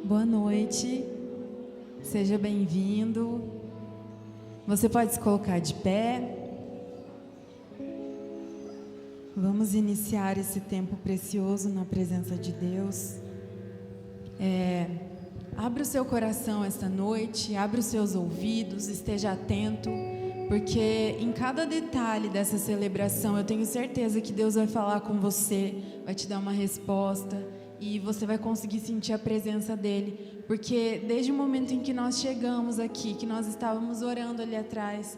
Boa noite, seja bem-vindo. Você pode se colocar de pé. Vamos iniciar esse tempo precioso na presença de Deus. Abra o seu coração esta noite, abra os seus ouvidos, esteja atento, porque em cada detalhe dessa celebração eu tenho certeza que Deus vai falar com você, vai te dar uma resposta e você vai conseguir sentir a presença dEle, porque desde o momento em que nós chegamos aqui, que nós estávamos orando ali atrás,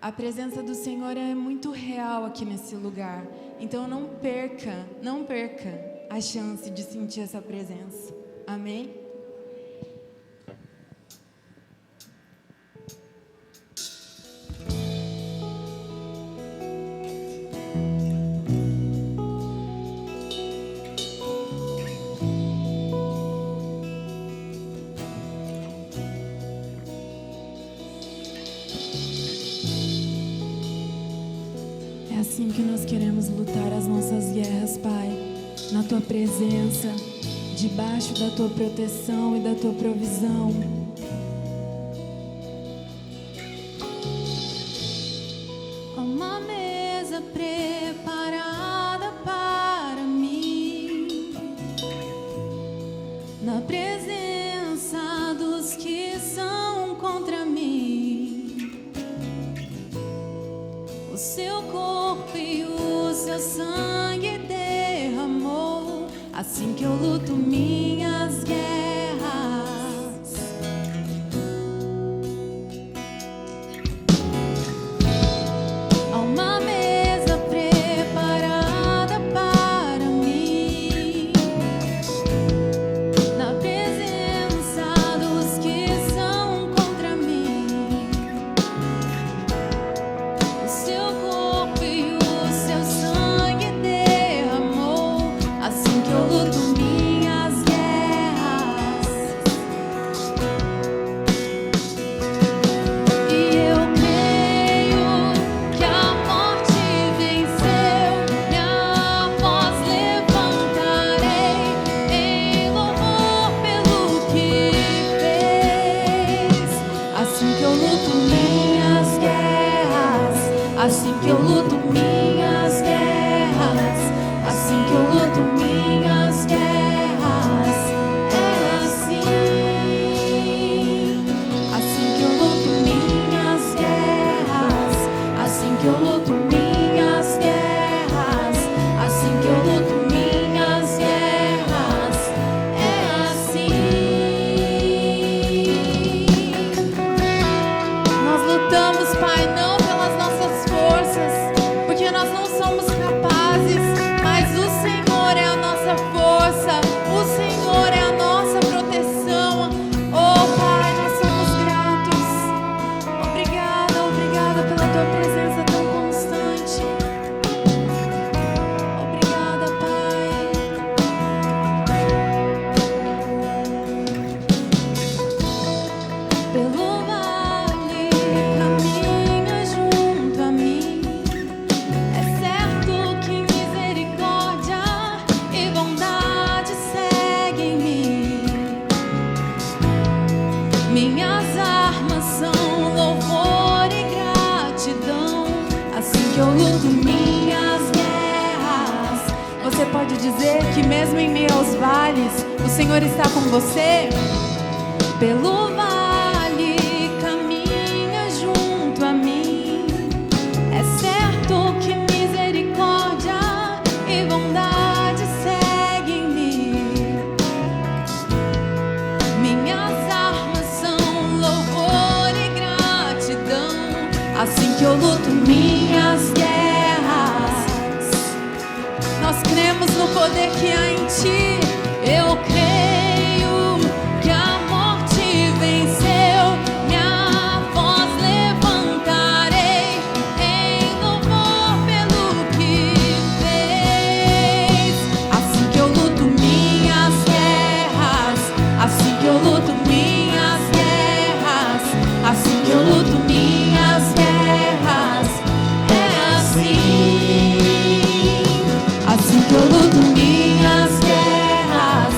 a presença do Senhor é muito real aqui nesse lugar. Então não perca a chance de sentir essa presença. Amém? É assim que nós queremos lutar as nossas guerras, Pai, na Tua presença, debaixo da Tua proteção e da Tua provisão. Uma mesa preparada para mim, na presença dos que são contra mim. O Seu corpo e o Seu sangue derramou, assim que eu luto minhas guerras. Há uma mesa preparada para mim, na presença dos que são contra mim. O Seu corpo e o Seu sangue derramou, assim que eu luto minhas guerras. E eu creio que a morte venceu, minha voz levantarei em louvor pelo que fez. Assim que eu luto minhas guerras, assim que eu luto minhas guerras, assim que eu luto minhas guerras, é assim. Assim que eu luto minhas guerras, assim que eu luto minhas guerras, assim que eu luto minhas guerras, é assim. Nós lutamos, Pai, não pelas nossas forças, porque nós não somos capazes, mas o Senhor é a nossa força, o Senhor é a nossa proteção. Oh, Pai, nós somos gratos. Obrigada pela Tua presença tão constante. Obrigada, Pai. Pelo vale caminha junto a mim, é certo que misericórdia e bondade seguem mim. Minhas armas são louvor e gratidão, assim que eu luto minhas guerras. Você pode dizer que mesmo em meio aos vales, o Senhor está com você? Pelo vale caminha junto a mim, é certo que misericórdia e bondade seguem mim. Minhas armas são louvor e gratidão, assim que eu luto minhas guerras. Nós cremos no poder que há em Ti. Eu creio que a morte venceu, minha voz levantarei em louvor pelo que fez. Assim que eu luto minhas guerras, assim que eu luto minhas guerras, assim que eu luto minhas guerras, é assim. Assim que eu luto minhas guerras,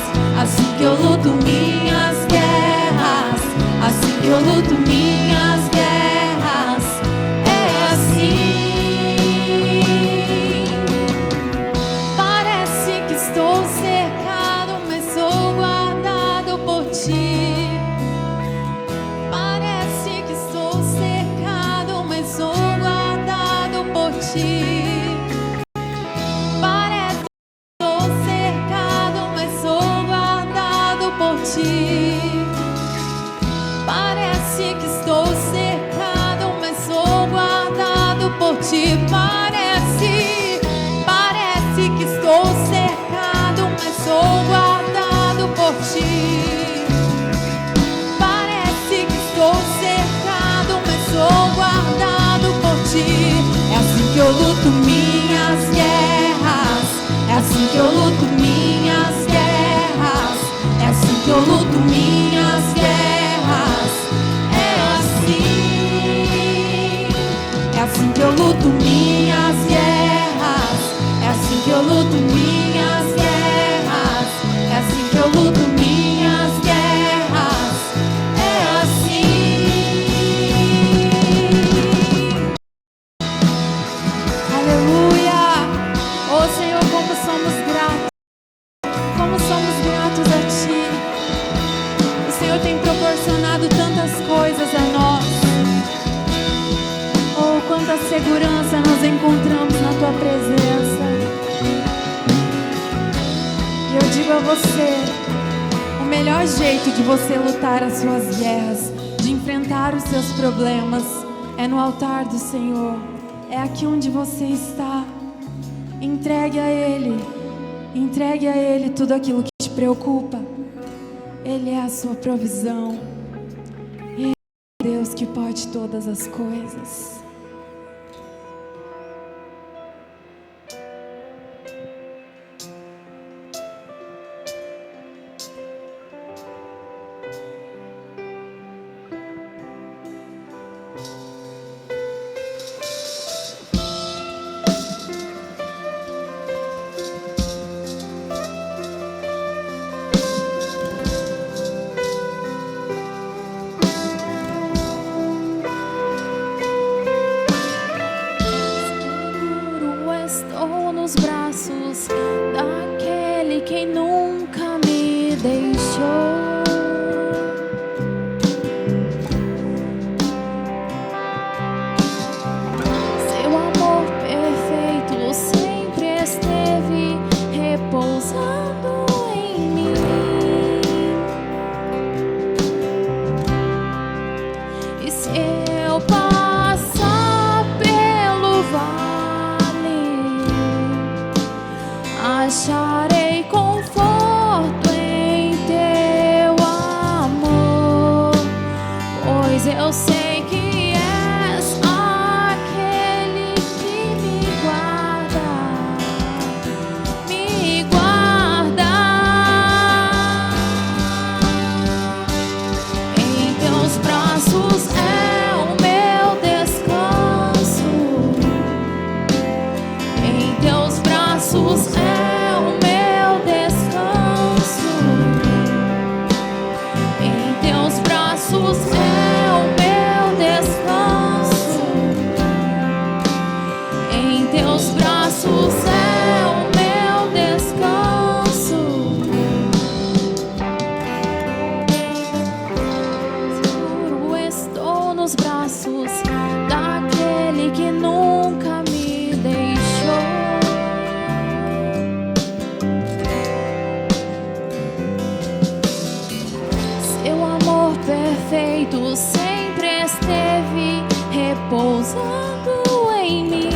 assim que eu luto minhas guerras. É assim que eu luto minhas guerras. É assim que eu luto minhas guerras. É assim. Aleluia. Oh Senhor, como somos gratos. Como somos gratos a Ti. O Senhor tem proporcionado tantas coisas a nós. Oh, quanta segurança nós encontramos na Tua presença. E eu digo a você, o melhor jeito de você lutar as suas guerras, de enfrentar os seus problemas, é no altar do Senhor. É aqui onde você está. Entregue a Ele. Entregue a Ele tudo aquilo que te preocupa. Ele é a sua provisão. Ele é Deus que pode todas as coisas. Nos braços daquele que nunca me deixou. Seu amor perfeito sempre esteve repousando em mim. E se eu passar pelo vale, acharei conforto em Teu amor, pois eu sei que és aquele que me guarda, me guarda. Em Teus braços é o meu descanso, em Teus braços é o meu descanso, em Teus braços é o meu descanso, em Teus braços é o meu descanso. Seguro estou nos braços daquele que nunca me deixou. Seu amor perfeito sempre esteve repousando em mim.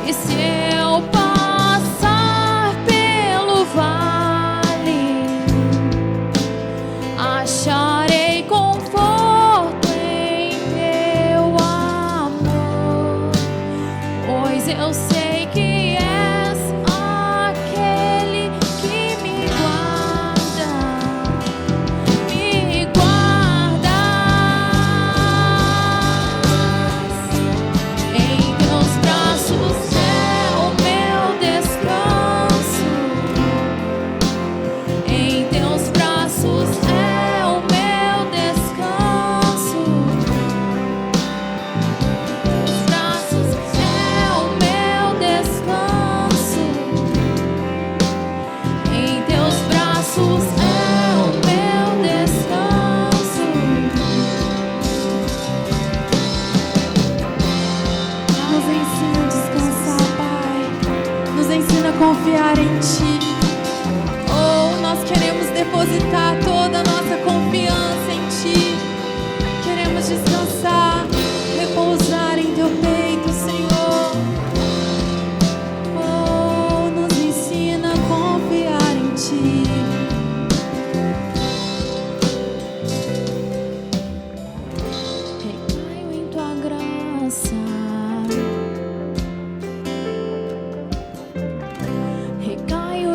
E se eu passar pelo vale, acharei conforto em Teu amor, pois eu sei que és aquele que me guarda, me guarda. Em Teus braços é o meu descanso, em Teus braços é o meu descanso, Teus braços é o meu descanso, em Teus braços é o meu descanso. Nos ensina a descansar, Pai. Nos ensina a confiar em Ti. Oh, nós queremos depositar toda a nossa confiança em Ti. Queremos descansar, repousar em Teu peito, Senhor. Oh, nos ensina a confiar em Ti. Recaio em Tua graça, recaio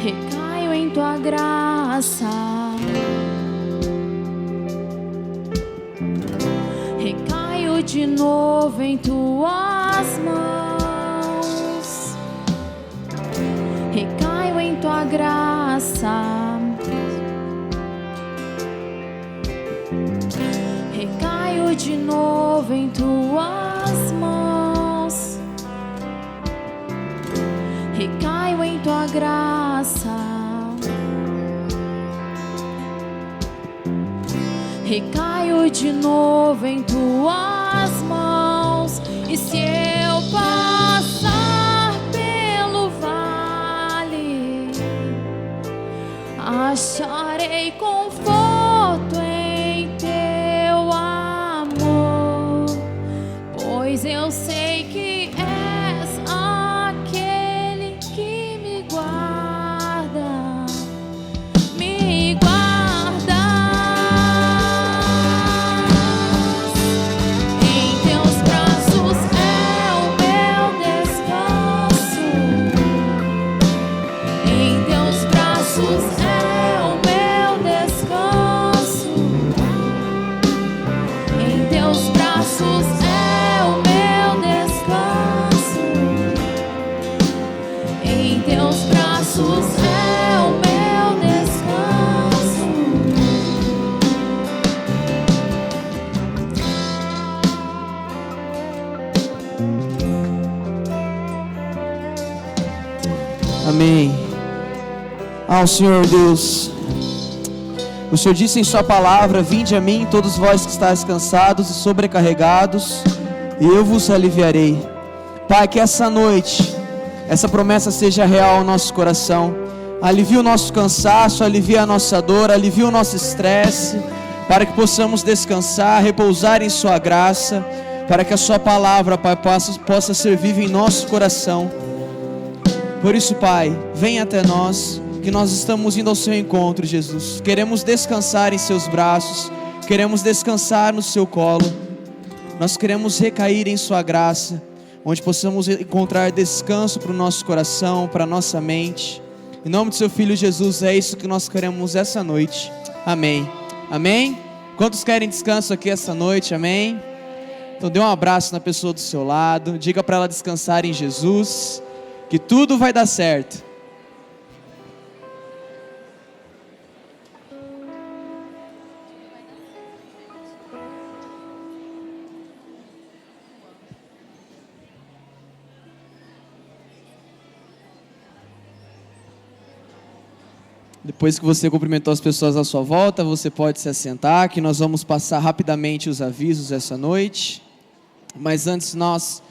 recaio em tua graça, recaio de novo em tuas mãos, recaio em tua graça, recaio de novo em tuas mãos, recaio em tua graça, recaio de novo em tuas mãos. E se eu passar pelo vale, acharei conforto em teu amor, pois eu sei que és aquele que me guarda, me guarda. Em teus braços é o meu descanso, em teus braços é o meu descanso, em teus braços é o meu descanso, em teus braços é o meu descanso. Amém. Ao Senhor Deus, o Senhor disse em sua palavra: vinde a mim todos vós que estáis cansados e sobrecarregados, e eu vos aliviarei. Pai, que essa noite essa promessa seja real ao nosso coração. Alivia o nosso cansaço, alivia a nossa dor, alivia o nosso estresse, para que possamos descansar, repousar em sua graça, para que a sua palavra, Pai, possa ser viva em nosso coração. Por isso, Pai, vem até nós, que nós estamos indo ao seu encontro, Jesus. Queremos descansar em seus braços, queremos descansar no seu colo, nós queremos recair em sua graça, onde possamos encontrar descanso para o nosso coração, para a nossa mente. Em nome do seu Filho Jesus, é isso que nós queremos essa noite. Amém. Amém? Quantos querem descanso aqui essa noite? Amém? Então dê um abraço na pessoa do seu lado, diga para ela descansar em Jesus, que tudo vai dar certo. Depois que você cumprimentou as pessoas à sua volta, você pode se assentar, que nós vamos passar rapidamente os avisos essa noite. Mas antes de nós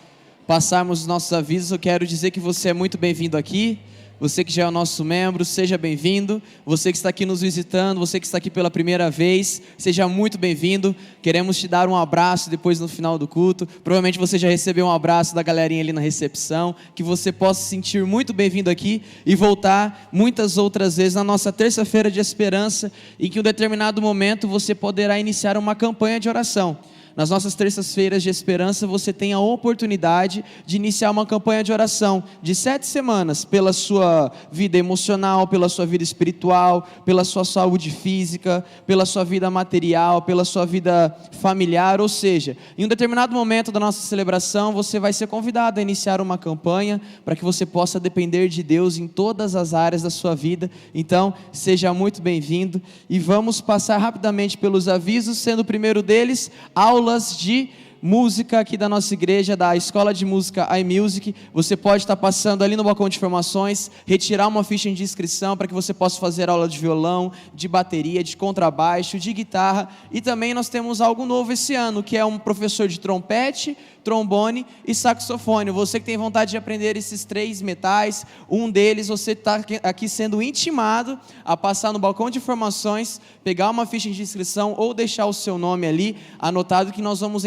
passarmos os nossos avisos, eu quero dizer que você é muito bem-vindo aqui. Você que já é o nosso membro, seja bem-vindo. Você que está aqui nos visitando, você que está aqui pela primeira vez, seja muito bem-vindo. Queremos te dar um abraço depois no final do culto. Provavelmente você já recebeu um abraço da galerinha ali na recepção. Que você possa se sentir muito bem-vindo aqui e voltar muitas outras vezes na nossa terça-feira de esperança, em que em um determinado momento você poderá iniciar uma campanha de oração. Nas nossas terças-feiras de esperança, você tem a oportunidade de iniciar uma campanha de oração de 7 semanas, pela sua vida emocional, pela sua vida espiritual, pela sua saúde física, pela sua vida material, pela sua vida familiar. Ou seja, em um determinado momento da nossa celebração, você vai ser convidado a iniciar uma campanha para que você possa depender de Deus em todas as áreas da sua vida. Então, seja muito bem-vindo e vamos passar rapidamente pelos avisos, sendo o primeiro deles aulas de música aqui da nossa igreja, da Escola de Música iMusic. Você pode estar passando ali no balcão de informações, retirar uma ficha de inscrição para que você possa fazer aula de violão, de bateria, de contrabaixo, de guitarra. E também nós temos algo novo esse ano, que é um professor de trompete, trombone e saxofone. Você que tem vontade de aprender esses 3 metais, um deles, você está aqui sendo intimado a passar no balcão de informações, pegar uma ficha de inscrição ou deixar o seu nome ali anotado, que nós vamos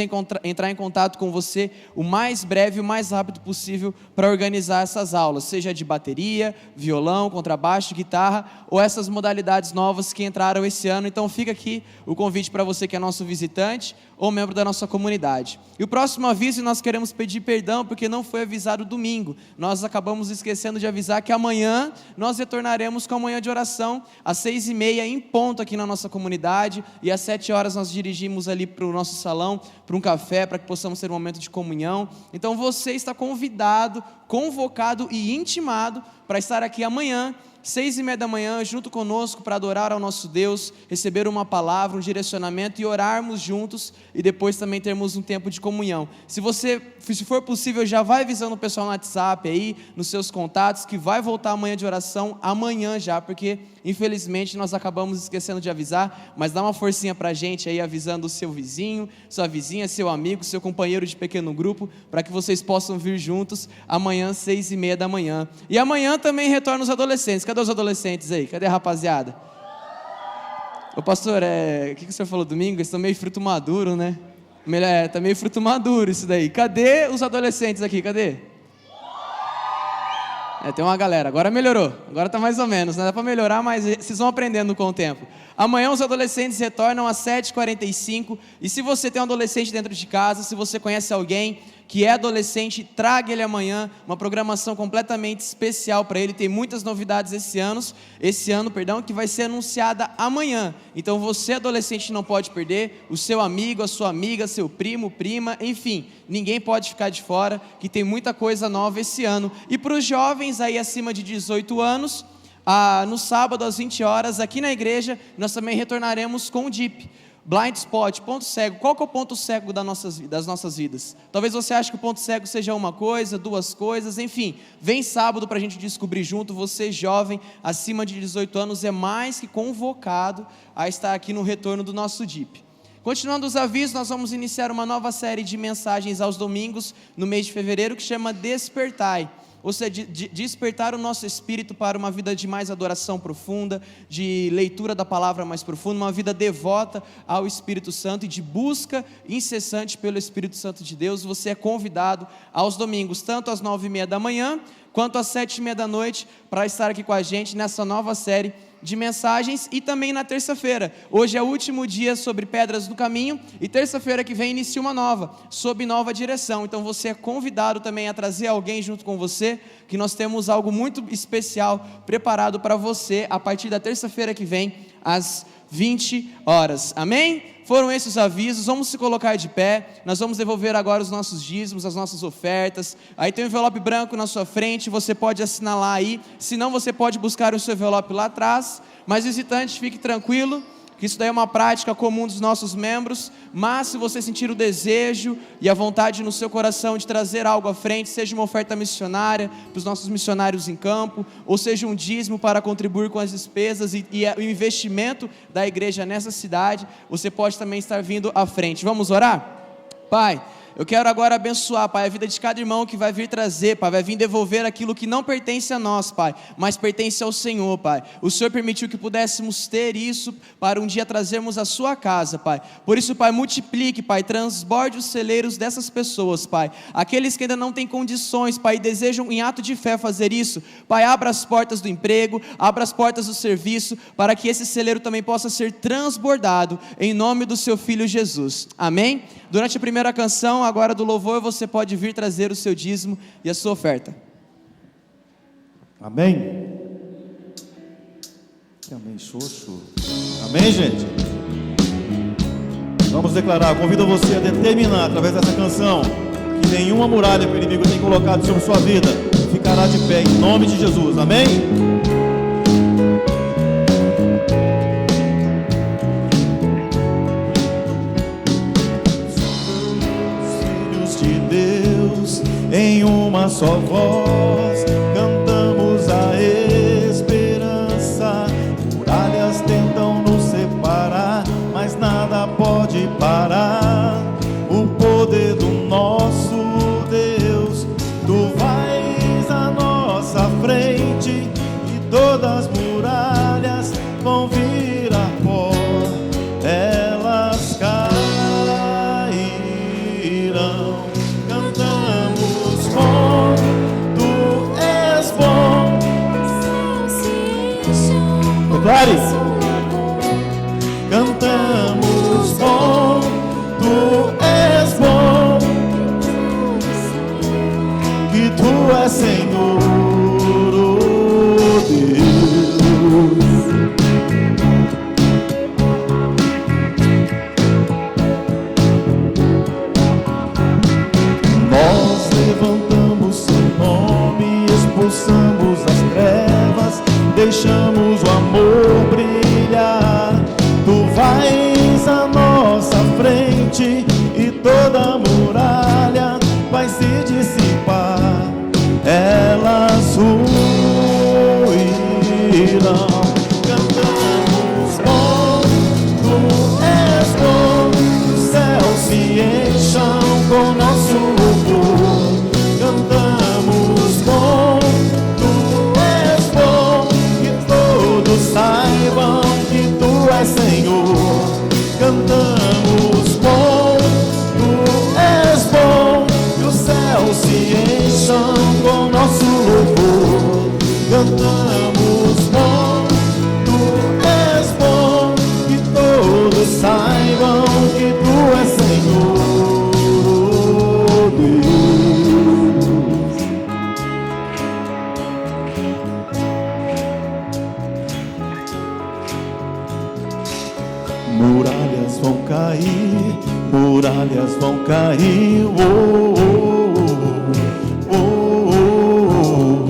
entrar em contato com você o mais breve, o mais rápido possível para organizar essas aulas, seja de bateria, violão, contrabaixo, guitarra ou essas modalidades novas que entraram esse ano. Então fica aqui o convite para você que é nosso visitante ou membro da nossa comunidade. E o próximo aviso, nós queremos pedir perdão porque não foi avisado domingo. Nós acabamos esquecendo de avisar que amanhã nós retornaremos com a manhã de oração às 6h30 em ponto aqui na nossa comunidade, e às 7h nós dirigimos ali para o nosso salão, para um café, para que possamos ter um momento de comunhão. Então você está convidado, convocado e intimado para estar aqui amanhã, 6h30 da manhã, junto conosco, para adorar ao nosso Deus, receber uma palavra, um direcionamento e orarmos juntos, e depois também termos um tempo de comunhão. Se for possível, já vai avisando o pessoal no WhatsApp aí, nos seus contatos, que vai voltar a manhã de oração amanhã já, porque infelizmente nós acabamos esquecendo de avisar, mas dá uma forcinha pra gente aí, avisando o seu vizinho, sua vizinha, seu amigo, seu companheiro de pequeno grupo, para que vocês possam vir juntos amanhã, 6h30 da manhã. E amanhã também retornam os adolescentes. Cadê os adolescentes aí? Cadê a rapaziada? Ô pastor, o que o senhor falou domingo? Eles estão meio fruto maduro, né? Tá meio fruto maduro isso daí. Cadê os adolescentes aqui? Cadê? Tem uma galera. Agora melhorou. Agora tá mais ou menos, né? Dá para melhorar, mas vocês vão aprendendo com o tempo. Amanhã os adolescentes retornam às 7h45. E se você tem um adolescente dentro de casa, se você conhece alguém que é adolescente, traga ele amanhã, uma programação completamente especial para ele. Tem muitas novidades esse ano, que vai ser anunciada amanhã. Então você, adolescente, não pode perder. O seu amigo, a sua amiga, seu primo, prima, enfim, ninguém pode ficar de fora, que tem muita coisa nova esse ano. E para os jovens aí acima de 18 anos, no sábado às 20h, aqui na igreja, nós também retornaremos com o DIP. Blind spot, ponto cego. Qual que é o ponto cego das nossas vidas? Talvez você ache que o ponto cego seja uma coisa, duas coisas, enfim. Vem sábado para a gente descobrir junto. Você jovem, acima de 18 anos, é mais que convocado a estar aqui no retorno do nosso DIP. Continuando os avisos, nós vamos iniciar uma nova série de mensagens aos domingos, no mês de fevereiro, que chama Despertai. Ou seja, despertar o nosso espírito para uma vida de mais adoração profunda, de leitura da palavra mais profunda, uma vida devota ao Espírito Santo e de busca incessante pelo Espírito Santo de Deus. Você é convidado aos domingos, tanto às 9h30 da manhã, quanto às 7h30 da noite, para estar aqui com a gente nessa nova série de mensagens. E também na terça-feira, hoje é o último dia sobre pedras do caminho, e terça-feira que vem inicia uma nova, sob nova direção. Então você é convidado também a trazer alguém junto com você, que nós temos algo muito especial preparado para você a partir da terça-feira que vem, às 20h. Amém? Foram esses os avisos. Vamos se colocar de pé. Nós vamos devolver agora os nossos dízimos, as nossas ofertas. Aí tem um envelope branco na sua frente, você pode assinalar aí. Se não, você pode buscar o seu envelope lá atrás. Mas visitante, fique tranquilo, que isso daí é uma prática comum dos nossos membros. Mas se você sentir o desejo e a vontade no seu coração de trazer algo à frente, seja uma oferta missionária para os nossos missionários em campo, ou seja um dízimo para contribuir com as despesas e o investimento da igreja nessa cidade, você pode também estar vindo à frente. Vamos orar? Pai, eu quero agora abençoar, Pai, a vida de cada irmão que vai vir trazer, Pai, vai vir devolver aquilo que não pertence a nós, Pai, mas pertence ao Senhor, Pai. O Senhor permitiu que pudéssemos ter isso para um dia trazermos à sua casa, Pai. Por isso, Pai, multiplique, Pai, transborde os celeiros dessas pessoas, Pai. Aqueles que ainda não têm condições, Pai, e desejam em ato de fé fazer isso, Pai, abra as portas do emprego, abra as portas do serviço, para que esse celeiro também possa ser transbordado, em nome do seu Filho Jesus. Amém? Durante a primeira canção, agora do louvor, você pode vir trazer o seu dízimo e a sua oferta. Amém? Amém, xoxo. Amém, gente? Vamos declarar, convido você a determinar, através dessa canção, que nenhuma muralha que o inimigo tem colocado sobre sua vida ficará de pé, em nome de Jesus. Amém? Em uma só voz cantamos a esperança. Muralhas tentam nos separar, mas nada pode parar o poder do nosso Deus. Tu vais à nossa frente e todas as muralhas vão virar pó, elas cairão. Declare. Cantamos bom, tu és bom, que tu és Senhor, oh Deus. Nós levantamos seu nome, expulsamos as trevas, deixamos o amor brilhar. Tu vais à nossa frente e toda a muralha vai se dissipar. Elas ruirão. Cantamos bom, tu és bom, os céus se encham com nosso louvor. Cantamos bom, tu és bom, que todos saibam que tu és Senhor. Cantamos bom, tu és bom, que os céus se encham com nosso louvor. Cantamos bom, tu és bom, que todos saibam que tu és Senhor, oh Deus. Muralhas vão cair, muralhas vão cair, oh, oh, oh, oh, oh.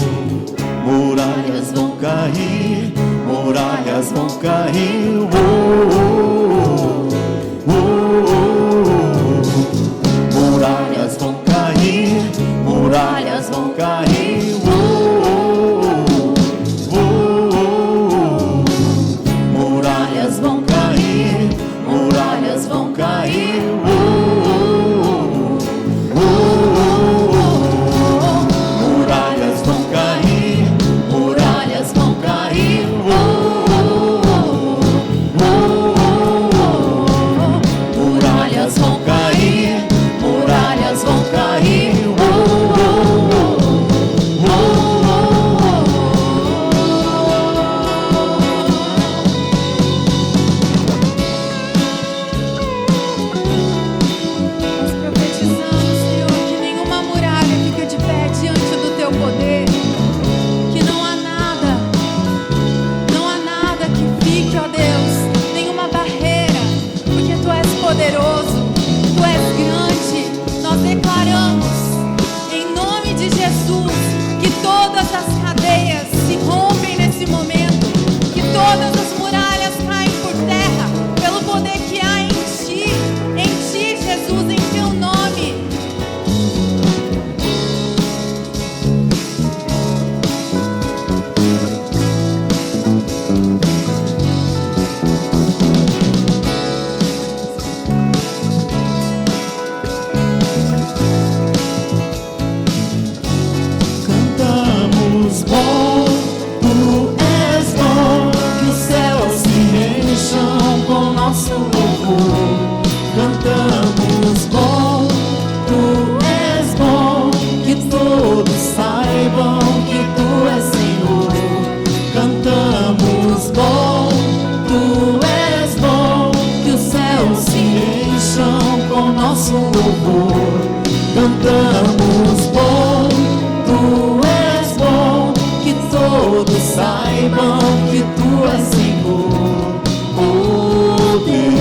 Muralhas vão cair, muralhas vão cair, oh, oh, oh, oh. Muralhas vão cair, muralhas vão cair, oh, oh, oh, oh. Muralhas vão cair, muralhas vão cair, oh, oh, oh, oh. Muralhas vão cair, muralhas vão cair, oh, oh, oh, oh. Muralhas vão cair, muralhas vão cair, oh, oh, oh, oh. Nós profetizamos, Senhor, que nenhuma muralha fica de pé diante do teu poder, que não há nada que fique, ó Deus, nenhuma barreira, porque tu és poderoso, tu és grande. Nós declaramos, em nome de Jesus, que todas as cadeias se rompem nesse momento, que todas as muralhas caem por terra, pelo poder que há em ti, Jesus, em teu nome. Cantamos bom, tu és bom, que os céus se encham com nosso louvor. Cantamos bom, tu és bom, que todos saibam que tu és Senhor. Cantamos bom, tu és bom, que os céus se encham com nosso louvor. Cantamos bom, tu és bom, que todos saibam que tu és Senhor, oh Deus.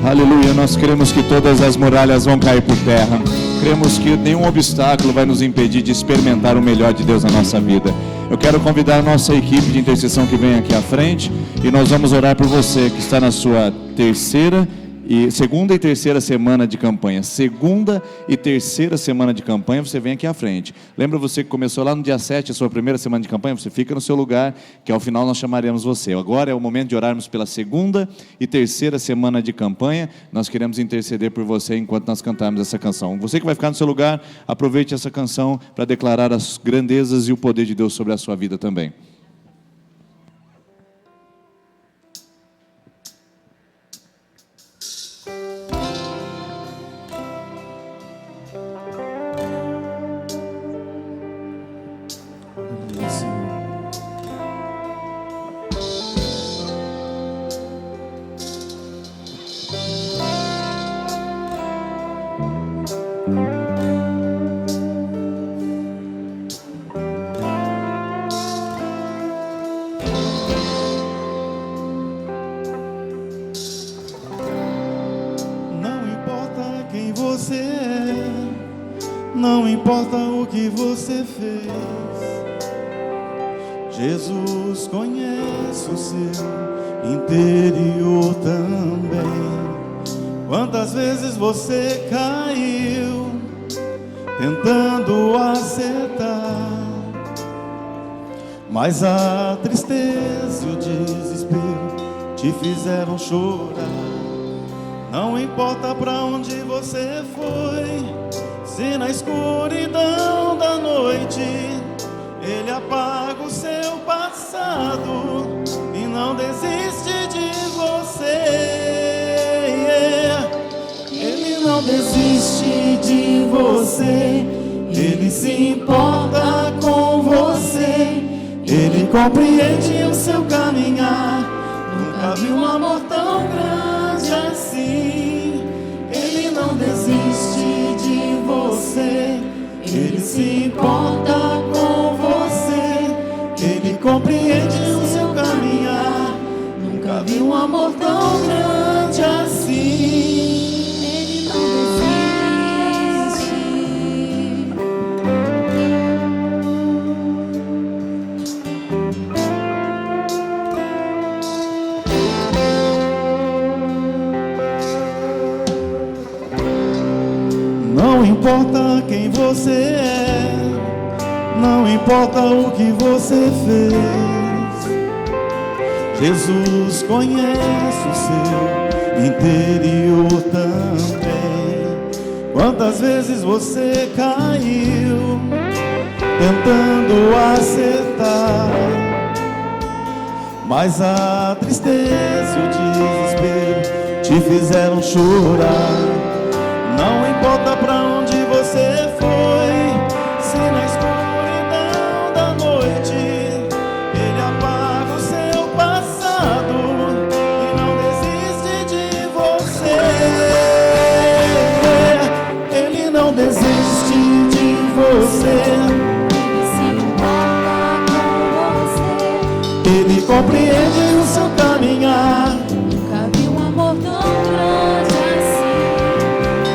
Aleluia, nós cremos que todas as muralhas vão cair por terra. Cremos que nenhum obstáculo vai nos impedir de experimentar o melhor de Deus na nossa vida. Eu quero convidar a nossa equipe de intercessão que vem aqui à frente e nós vamos orar por você que está na sua segunda e terceira semana de campanha. Segunda e terceira semana de campanha, você vem aqui à frente. Lembra você que começou lá no dia 7, a sua primeira semana de campanha? Você fica no seu lugar, que ao final nós chamaremos você. Agora é o momento de orarmos pela segunda e terceira semana de campanha. Nós queremos interceder por você enquanto nós cantarmos essa canção. Você que vai ficar no seu lugar, aproveite essa canção para declarar as grandezas e o poder de Deus sobre a sua vida também. importa o que você fez, Jesus conhece o seu interior também. Quantas vezes você caiu tentando acertar, mas a tristeza e o desespero te fizeram chorar. Não importa pra onde você foi, se na escuridão da noite Ele apaga o seu passado e não desiste de você. Ele não desiste de você, Ele se importa com você, Ele compreende o seu caminhar. Nunca vi um amor tão grande assim. Ele não desiste de você, Ele se importa com você, Ele compreende o seu caminhar. Nunca vi um amor tão grande assim. Ele não desiste. Não importa quem você é, não importa o que você fez, Jesus conhece o seu interior também. Quantas vezes você caiu tentando acertar, mas a tristeza e o desespero te fizeram chorar. Não importa pra onde você foi, se na escuridão da noite Ele apaga o seu passado e não desiste de você. Ele não desiste de você, Ele se importa com você, Ele compreende o seu caminhar. nunca vi um amor tão grande assim.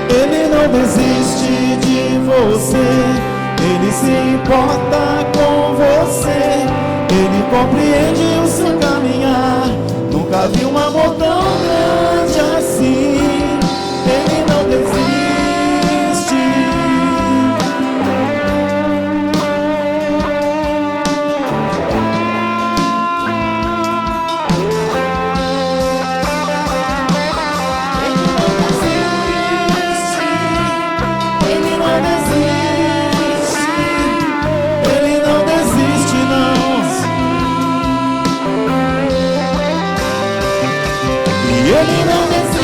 Ele não desiste de você, Ele se importa com você, Ele compreende o seu caminhar. Nunca vi um amor tão grande assim. Ele não desiste. Ele não desiste. Ele não desiste, não. E Ele não desiste.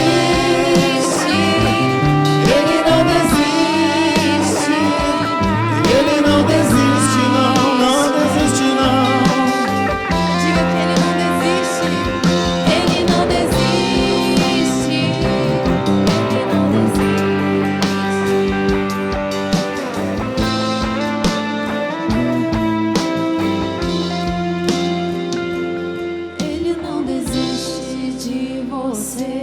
Ele não desiste. Ele não desiste, não. Não desiste, não. Diga que Ele não desiste. Ele não desiste. Ele não desiste. Ele não desiste de você.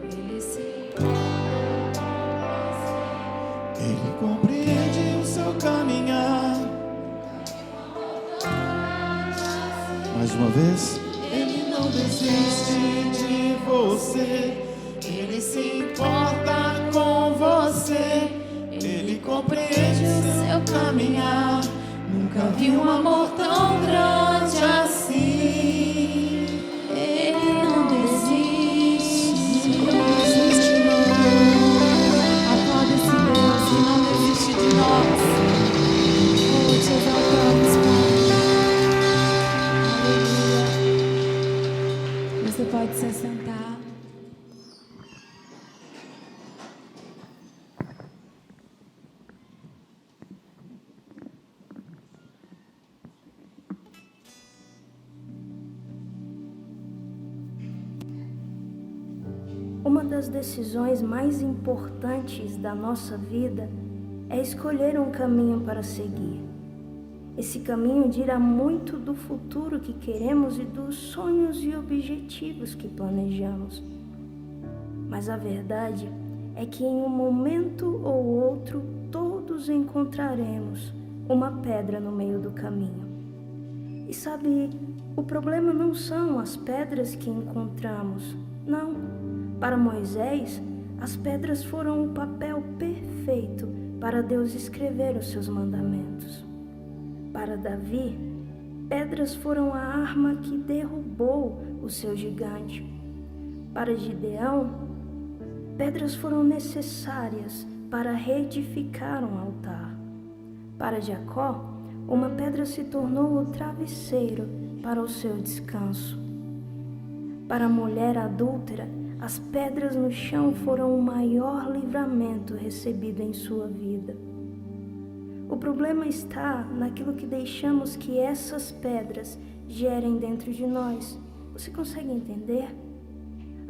Ele se importa com você. Ele compreende o seu caminhar. Mais uma vez. Ele não desiste de você, Ele se importa com você, Ele compreende o seu caminhar. Nunca vi um amor tão grande assim. Ele não desiste. Não existe, não. Aplauda esse Deus que não desiste de nós. Oh, te exaltamos, Pai. Aleluia. Você pode se assentar. Uma das decisões mais importantes da nossa vida é escolher um caminho para seguir. Esse caminho dirá muito do futuro que queremos e dos sonhos e objetivos que planejamos. Mas a verdade é que em um momento ou outro, todos todos encontraremos uma pedra no meio do caminho. E sabe, o problema não são as pedras que encontramos, não. Para Moisés, as pedras foram o papel perfeito para Deus escrever os seus mandamentos. Para Davi, pedras foram a arma que derrubou o seu gigante. Para Gideão, pedras foram necessárias para reedificar um altar. Para Jacó, uma pedra se tornou o travesseiro para o seu descanso. Para a mulher adúltera, as pedras no chão foram o maior livramento recebido em sua vida. O problema está naquilo que deixamos que essas pedras gerem dentro de nós. Você consegue entender?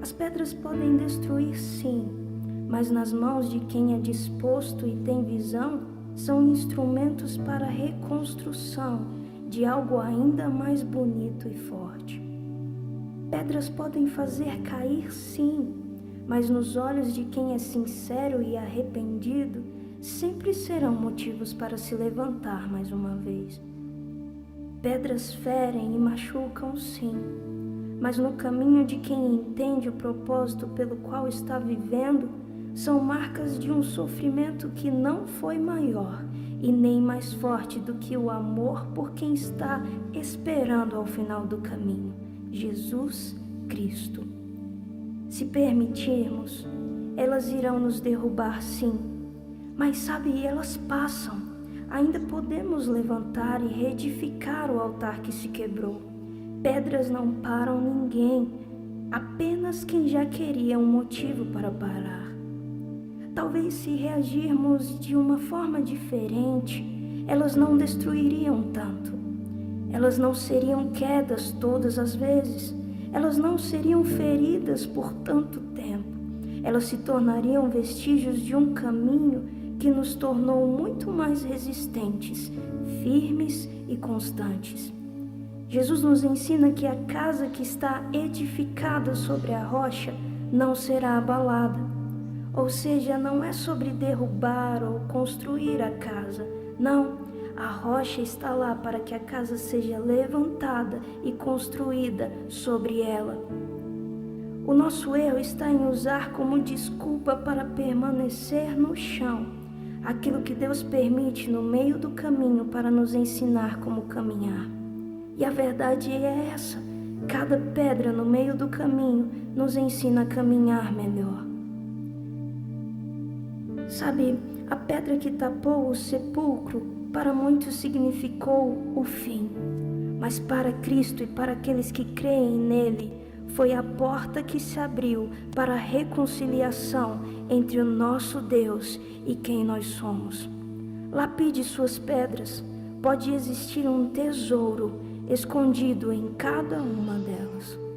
As pedras podem destruir, sim, mas nas mãos de quem é disposto e tem visão, são instrumentos para a reconstrução de algo ainda mais bonito e forte. Pedras podem fazer cair, sim, mas nos olhos de quem é sincero e arrependido, sempre serão motivos para se levantar mais uma vez. Pedras ferem e machucam, sim, mas no caminho de quem entende o propósito pelo qual está vivendo, são marcas de um sofrimento que não foi maior e nem mais forte do que o amor por quem está esperando ao final do caminho, Jesus Cristo. Se permitirmos, elas irão nos derrubar, sim, mas sabe, elas passam. Ainda podemos levantar e reedificar o altar que se quebrou. Pedras não param ninguém, apenas quem já queria um motivo para parar. Talvez se reagirmos de uma forma diferente, elas não destruiriam tanto. Elas não seriam quedas todas as vezes. Elas não seriam feridas por tanto tempo. Elas se tornariam vestígios de um caminho que nos tornou muito mais resistentes, firmes e constantes. Jesus nos ensina que a casa que está edificada sobre a rocha não será abalada. Ou seja, não é sobre derrubar ou construir a casa. Não, a rocha está lá para que a casa seja levantada e construída sobre ela. O nosso erro está em usar como desculpa para permanecer no chão aquilo que Deus permite no meio do caminho para nos ensinar como caminhar. E a verdade é essa: cada pedra no meio do caminho nos ensina a caminhar melhor. Sabe, a pedra que tapou o sepulcro para muitos significou o fim, mas para Cristo e para aqueles que creem nele, foi a porta que se abriu para a reconciliação entre o nosso Deus e quem nós somos. Lapide suas pedras, pode existir um tesouro escondido em cada uma delas.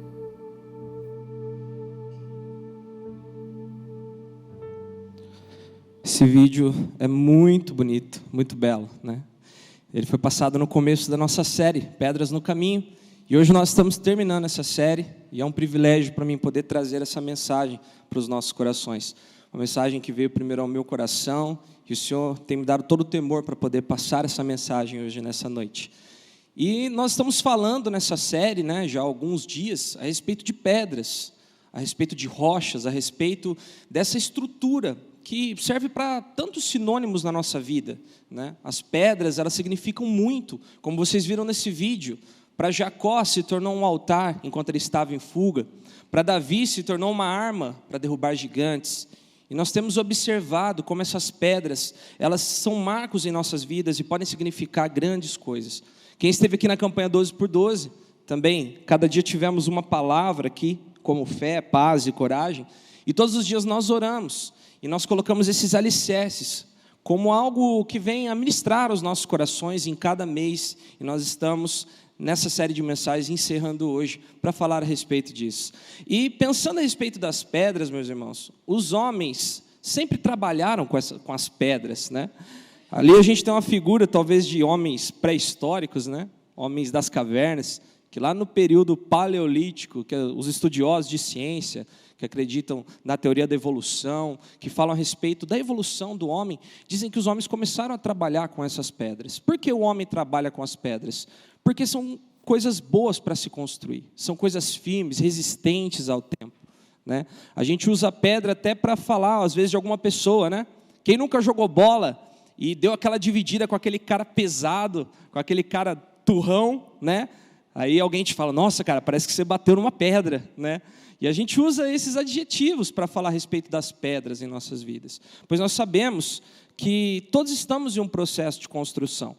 Esse vídeo é muito bonito, muito belo, né? Ele foi passado no começo da nossa série, Pedras no Caminho, e hoje nós estamos terminando essa série, e é um privilégio para mim poder trazer essa mensagem para os nossos corações. Uma mensagem que veio primeiro ao meu coração, e o Senhor tem me dado todo o temor para poder passar essa mensagem hoje, nessa noite. E nós estamos falando nessa série, né, já há alguns dias, a respeito de pedras, a respeito de rochas, a respeito dessa estrutura que serve para tantos sinônimos na nossa vida, né? As pedras, elas significam muito, como vocês viram nesse vídeo. Para Jacó se tornou um altar enquanto ele estava em fuga. Para Davi se tornou uma arma para derrubar gigantes. E nós temos observado como essas pedras, elas são marcos em nossas vidas e podem significar grandes coisas. Quem esteve aqui na campanha 12x12, também, cada dia tivemos uma palavra aqui, como fé, paz e coragem. E todos os dias nós oramos. E nós colocamos esses alicerces como algo que vem a ministrar os nossos corações em cada mês. E nós estamos nessa série de mensagens encerrando hoje para falar a respeito disso. E pensando a respeito das pedras, meus irmãos, os homens sempre trabalharam com as pedras, né? Ali a gente tem uma figura talvez de homens pré-históricos, né? Homens das cavernas, que lá no período paleolítico, que os estudiosos de ciência, que acreditam na teoria da evolução, que falam a respeito da evolução do homem, dizem que os homens começaram a trabalhar com essas pedras. Por que o homem trabalha com as pedras? Porque são coisas boas para se construir, são coisas firmes, resistentes ao tempo, né? A gente usa a pedra até para falar, às vezes, de alguma pessoa, né? Quem nunca jogou bola e deu aquela dividida com aquele cara pesado, com aquele cara turrão, né? Aí alguém te fala, nossa, cara, parece que você bateu numa pedra, né? E a gente usa esses adjetivos para falar a respeito das pedras em nossas vidas. Pois nós sabemos que todos estamos em um processo de construção.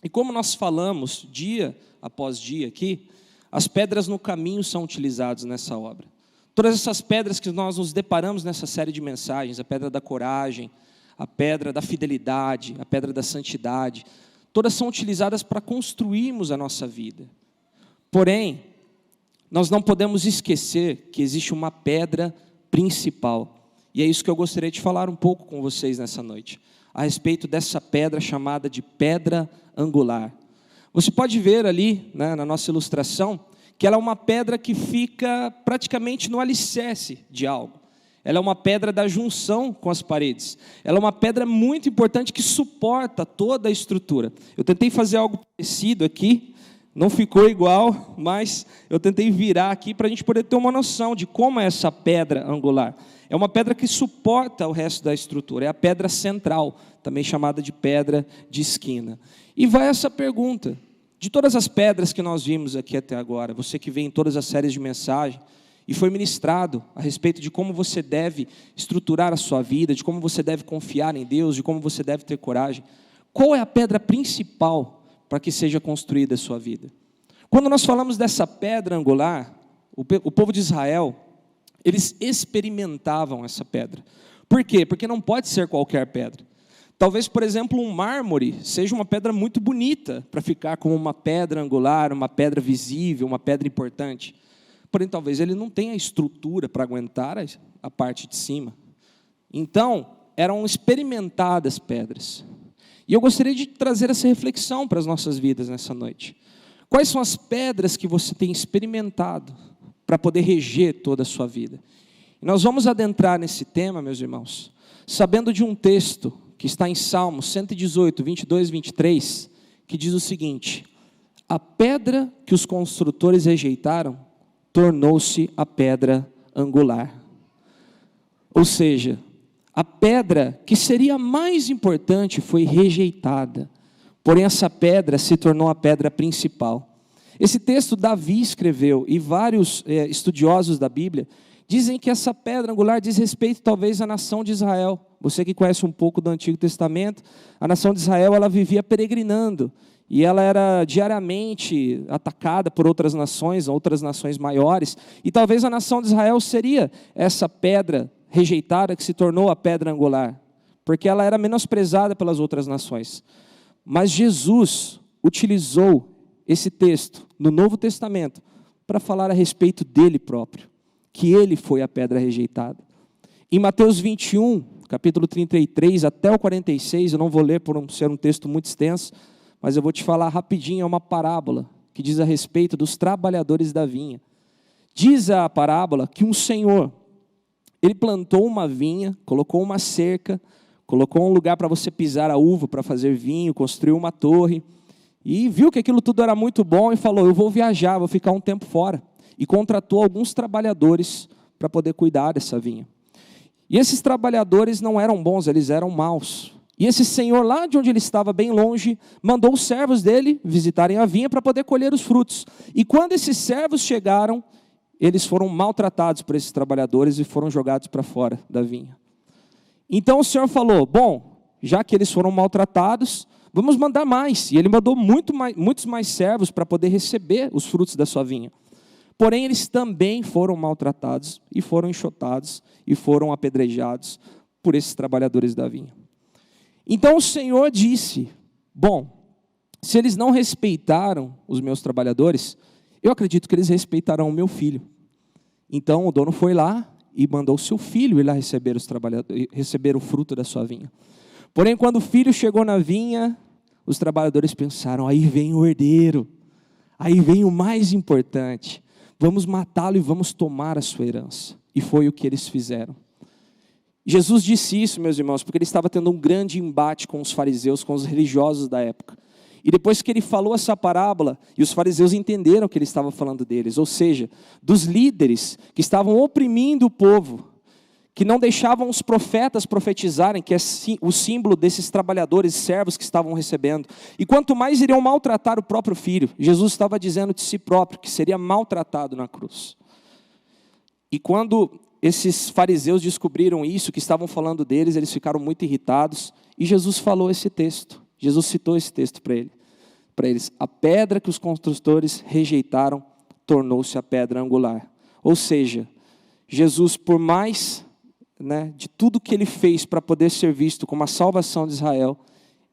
E como nós falamos dia após dia aqui, as pedras no caminho são utilizadas nessa obra. Todas essas pedras que nós nos deparamos nessa série de mensagens, a pedra da coragem, a pedra da fidelidade, a pedra da santidade, todas são utilizadas para construirmos a nossa vida. Porém, nós não podemos esquecer que existe uma pedra principal. E é isso que eu gostaria de falar um pouco com vocês nessa noite, a respeito dessa pedra chamada de pedra angular. Você pode ver ali, né, na nossa ilustração, que ela é uma pedra que fica praticamente no alicerce de algo. Ela é uma pedra da junção com as paredes. Ela é uma pedra muito importante que suporta toda a estrutura. Eu tentei fazer algo parecido aqui, não ficou igual, mas eu tentei virar aqui para a gente poder ter uma noção de como é essa pedra angular. É uma pedra que suporta o resto da estrutura, é a pedra central, também chamada de pedra de esquina. E vai essa pergunta, de todas as pedras que nós vimos aqui até agora, você que vê em todas as séries de mensagem, e foi ministrado a respeito de como você deve estruturar a sua vida, de como você deve confiar em Deus, de como você deve ter coragem, qual é a pedra principal para que seja construída a sua vida? Quando nós falamos dessa pedra angular, o povo de Israel, eles experimentavam essa pedra. Por quê? Porque não pode ser qualquer pedra. Talvez, por exemplo, um mármore seja uma pedra muito bonita para ficar como uma pedra angular, uma pedra visível, uma pedra importante. Porém, talvez ele não tenha estrutura para aguentar a parte de cima. Então, eram experimentadas pedras. E eu gostaria de trazer essa reflexão para as nossas vidas nessa noite. Quais são as pedras que você tem experimentado para poder reger toda a sua vida? E nós vamos adentrar nesse tema, meus irmãos, sabendo de um texto que está em Salmos 118, 22 e 23, que diz o seguinte: a pedra que os construtores rejeitaram tornou-se a pedra angular. Ou seja, a pedra que seria mais importante foi rejeitada, porém essa pedra se tornou a pedra principal. Esse texto Davi escreveu, e vários estudiosos da Bíblia dizem que essa pedra angular diz respeito talvez à nação de Israel. Você que conhece um pouco do Antigo Testamento, a nação de Israel ela vivia peregrinando, e ela era diariamente atacada por outras nações maiores, e talvez a nação de Israel seria essa pedra rejeitada que se tornou a pedra angular, porque ela era menosprezada pelas outras nações. Mas Jesus utilizou esse texto no Novo Testamento para falar a respeito dele próprio, que ele foi a pedra rejeitada. Em Mateus 21, capítulo 33 até o 46, eu não vou ler por ser um texto muito extenso, mas eu vou te falar rapidinho, é uma parábola que diz a respeito dos trabalhadores da vinha. Diz a parábola que um senhor, ele plantou uma vinha, colocou uma cerca, colocou um lugar para você pisar a uva, para fazer vinho, construiu uma torre, e viu que aquilo tudo era muito bom e falou, eu vou viajar, vou ficar um tempo fora. E contratou alguns trabalhadores para poder cuidar dessa vinha. E esses trabalhadores não eram bons, eles eram maus. E esse senhor, lá de onde ele estava, bem longe, mandou os servos dele visitarem a vinha para poder colher os frutos. E quando esses servos chegaram, eles foram maltratados por esses trabalhadores e foram jogados para fora da vinha. Então o Senhor falou, bom, já que eles foram maltratados, vamos mandar mais. E ele mandou muitos mais servos para poder receber os frutos da sua vinha. Porém, eles também foram maltratados e foram enxotados e foram apedrejados por esses trabalhadores da vinha. Então o Senhor disse, bom, se eles não respeitaram os meus trabalhadores, eu acredito que eles respeitarão o meu filho. Então o dono foi lá e mandou o seu filho ir lá receber o fruto da sua vinha. Porém, quando o filho chegou na vinha, os trabalhadores pensaram, aí vem o herdeiro, aí vem o mais importante, vamos matá-lo e vamos tomar a sua herança. E foi o que eles fizeram. Jesus disse isso, meus irmãos, porque ele estava tendo um grande embate com os fariseus, com os religiosos da época. E depois que ele falou essa parábola, e os fariseus entenderam que ele estava falando deles, ou seja, dos líderes que estavam oprimindo o povo, que não deixavam os profetas profetizarem, que é o símbolo desses trabalhadores, servos que estavam recebendo. E quanto mais iriam maltratar o próprio filho, Jesus estava dizendo de si próprio que seria maltratado na cruz. E quando esses fariseus descobriram isso, que estavam falando deles, eles ficaram muito irritados, e Jesus falou esse texto. Jesus citou esse texto para eles. A pedra que os construtores rejeitaram tornou-se a pedra angular. Ou seja, Jesus, por mais de tudo que ele fez para poder ser visto como a salvação de Israel,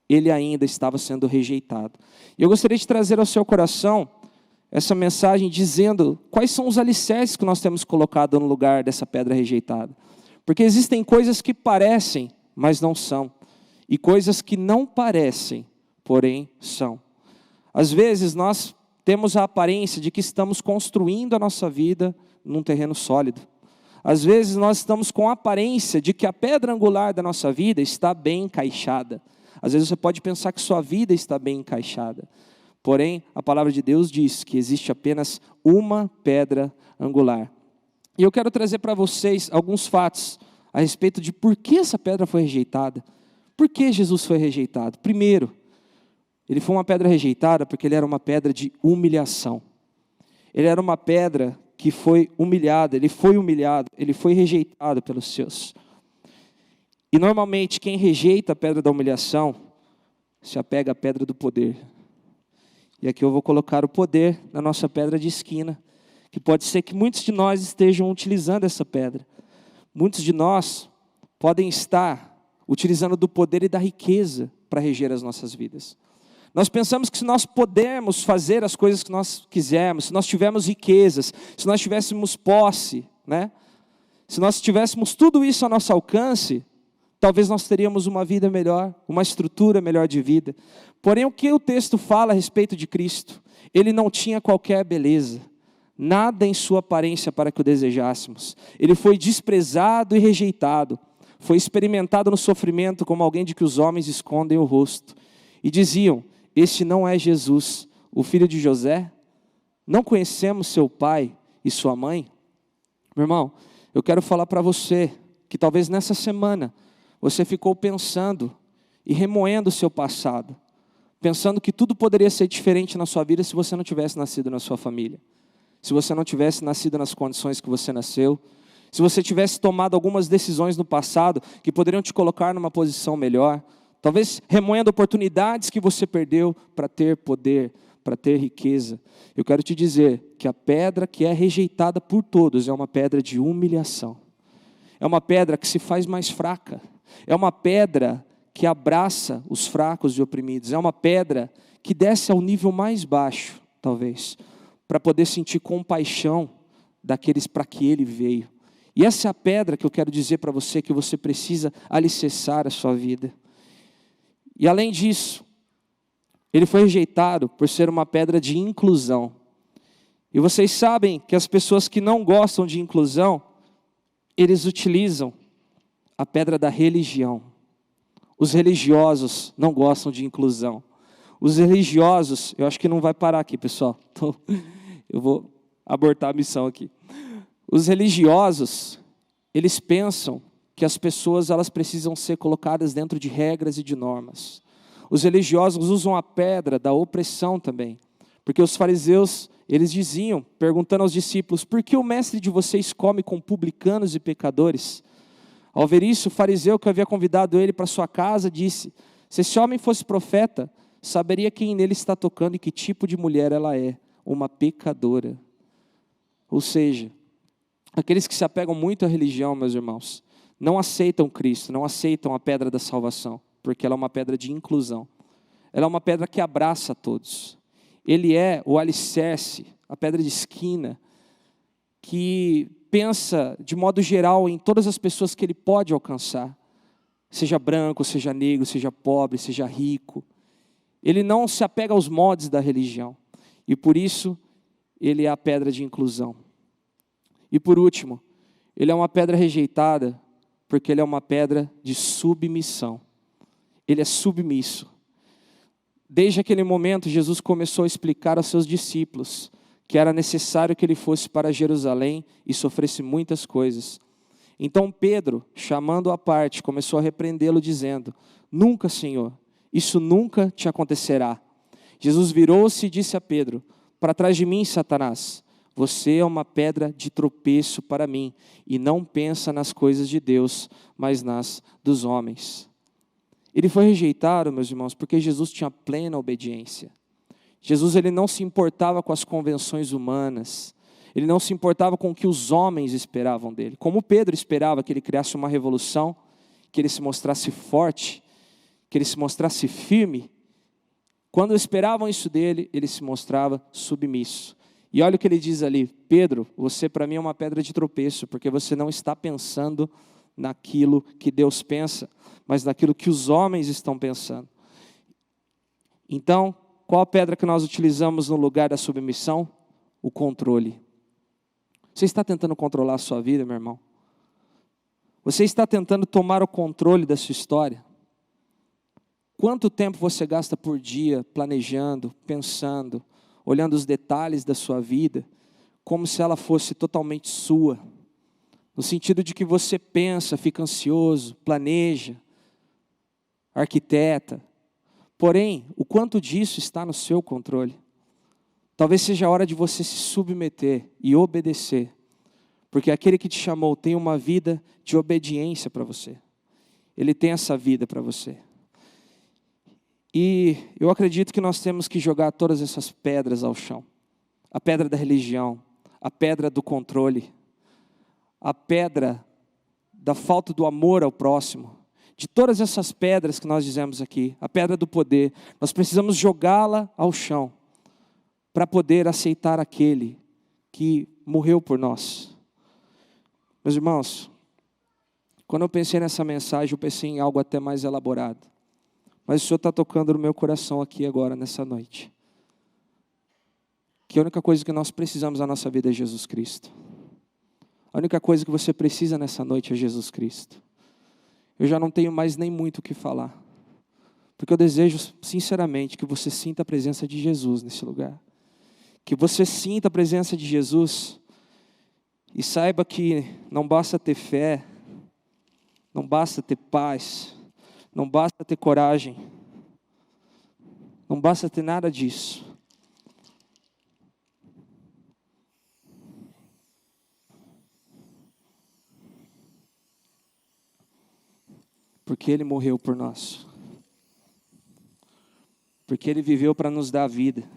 ele ainda estava sendo rejeitado. E eu gostaria de trazer ao seu coração essa mensagem dizendo quais são os alicerces que nós temos colocado no lugar dessa pedra rejeitada. Porque existem coisas que parecem, mas não são. E coisas que não parecem, porém são. Às vezes nós temos a aparência de que estamos construindo a nossa vida num terreno sólido. Às vezes nós estamos com a aparência de que a pedra angular da nossa vida está bem encaixada. Às vezes você pode pensar que sua vida está bem encaixada. Porém, a palavra de Deus diz que existe apenas uma pedra angular. E eu quero trazer para vocês alguns fatos a respeito de por que essa pedra foi rejeitada. Por que Jesus foi rejeitado? Primeiro, ele foi uma pedra rejeitada porque ele era uma pedra de humilhação. Ele era uma pedra que foi humilhada, ele foi rejeitado pelos seus. E normalmente quem rejeita a pedra da humilhação se apega à pedra do poder. E aqui eu vou colocar o poder na nossa pedra de esquina, que pode ser que muitos de nós estejam utilizando essa pedra. Muitos de nós podem estar utilizando do poder e da riqueza para reger as nossas vidas. Nós pensamos que se nós pudermos fazer as coisas que nós quisermos, se nós tivermos riquezas, se nós tivéssemos posse, se nós tivéssemos tudo isso ao nosso alcance, talvez nós teríamos uma vida melhor, uma estrutura melhor de vida. Porém, o que o texto fala a respeito de Cristo? Ele não tinha qualquer beleza, nada em sua aparência para que o desejássemos. Ele foi desprezado e rejeitado. Foi experimentado no sofrimento como alguém de que os homens escondem o rosto. E diziam, este não é Jesus, o filho de José? Não conhecemos seu pai e sua mãe? Meu irmão, eu quero falar para você que talvez nessa semana você ficou pensando e remoendo o seu passado, pensando que tudo poderia ser diferente na sua vida se você não tivesse nascido na sua família, se você não tivesse nascido nas condições que você nasceu, se você tivesse tomado algumas decisões no passado que poderiam te colocar numa posição melhor, talvez remoendo oportunidades que você perdeu para ter poder, para ter riqueza. Eu quero te dizer que a pedra que é rejeitada por todos é uma pedra de humilhação. É uma pedra que se faz mais fraca. É uma pedra que abraça os fracos e oprimidos. É uma pedra que desce ao nível mais baixo, talvez, para poder sentir compaixão daqueles para que ele veio. E essa é a pedra que eu quero dizer para você que você precisa alicerçar a sua vida. E além disso, ele foi rejeitado por ser uma pedra de inclusão. E vocês sabem que as pessoas que não gostam de inclusão, eles utilizam a pedra da religião. Os religiosos não gostam de inclusão. Os religiosos, eu acho que não vai parar aqui, pessoal. Então, eu vou abortar a missão aqui. Os religiosos, eles pensam que as pessoas elas precisam ser colocadas dentro de regras e de normas. Os religiosos usam a pedra da opressão também, porque os fariseus, eles diziam, perguntando aos discípulos, por que o mestre de vocês come com publicanos e pecadores? Ao ver isso, o fariseu que havia convidado ele para sua casa disse, se esse homem fosse profeta, saberia quem nele está tocando e que tipo de mulher ela é, uma pecadora. Ou seja, aqueles que se apegam muito à religião, meus irmãos, não aceitam Cristo, não aceitam a pedra da salvação, porque ela é uma pedra de inclusão. Ela é uma pedra que abraça a todos. Ele é o alicerce, a pedra de esquina, que pensa de modo geral em todas as pessoas que ele pode alcançar. Seja branco, seja negro, seja pobre, seja rico. Ele não se apega aos moldes da religião. E por isso, ele é a pedra de inclusão. E por último, Ele é uma pedra rejeitada porque ele é uma pedra de submissão. Ele é submisso. Desde aquele momento, Jesus começou a explicar aos seus discípulos que era necessário que ele fosse para Jerusalém e sofresse muitas coisas. Então Pedro, chamando-o à parte, começou a repreendê-lo, dizendo: nunca, Senhor, isso nunca te acontecerá. Jesus virou-se e disse a Pedro: para trás de mim, Satanás, você é uma pedra de tropeço para mim, e não pensa nas coisas de Deus, mas nas dos homens. Ele foi rejeitado, meus irmãos, porque Jesus tinha plena obediência. Jesus, ele não se importava com as convenções humanas, ele não se importava com o que os homens esperavam dele. Como Pedro esperava que ele criasse uma revolução, que ele se mostrasse forte, que ele se mostrasse firme, quando esperavam isso dele, ele se mostrava submisso. E olha o que ele diz ali: Pedro, você para mim é uma pedra de tropeço, porque você não está pensando naquilo que Deus pensa, mas naquilo que os homens estão pensando. Então, qual a pedra que nós utilizamos no lugar da submissão? O controle. Você está tentando controlar a sua vida, meu irmão? Você está tentando tomar o controle da sua história? Quanto tempo você gasta por dia planejando, pensando, olhando os detalhes da sua vida, como se ela fosse totalmente sua? No sentido de que você pensa, fica ansioso, planeja, arquiteta. Porém, o quanto disso está no seu controle? Talvez seja a hora de você se submeter e obedecer, porque aquele que te chamou tem uma vida de obediência para você. Ele tem essa vida para você. E eu acredito que nós temos que jogar todas essas pedras ao chão. A pedra da religião, a pedra do controle, a pedra da falta do amor ao próximo. De todas essas pedras que nós dizemos aqui, a pedra do poder, nós precisamos jogá-la ao chão para poder aceitar aquele que morreu por nós. Meus irmãos, quando eu pensei nessa mensagem, eu pensei em algo até mais elaborado. Mas o Senhor está tocando no meu coração aqui agora, nessa noite. Que a única coisa que nós precisamos na nossa vida é Jesus Cristo. A única coisa que você precisa nessa noite é Jesus Cristo. Eu já não tenho mais nem muito o que falar. Porque eu desejo, sinceramente, que você sinta a presença de Jesus nesse lugar. Que você sinta a presença de Jesus e saiba que não basta ter fé, não basta ter paz, não basta ter coragem, não basta ter nada disso. Porque Ele morreu por nós. Porque Ele viveu para nos dar vida.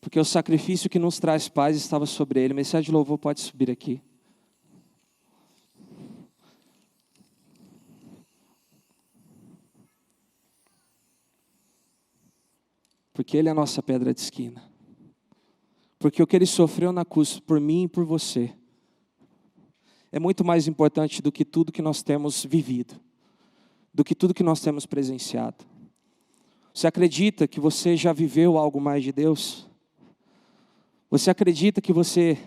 Porque o sacrifício que nos traz paz estava sobre Ele. A mensagem de louvor pode subir aqui. Porque Ele é a nossa pedra de esquina. Porque o que Ele sofreu na cruz por mim e por você é muito mais importante do que tudo que nós temos vivido, do que tudo que nós temos presenciado. Você acredita que você já viveu algo mais de Deus? Você acredita que você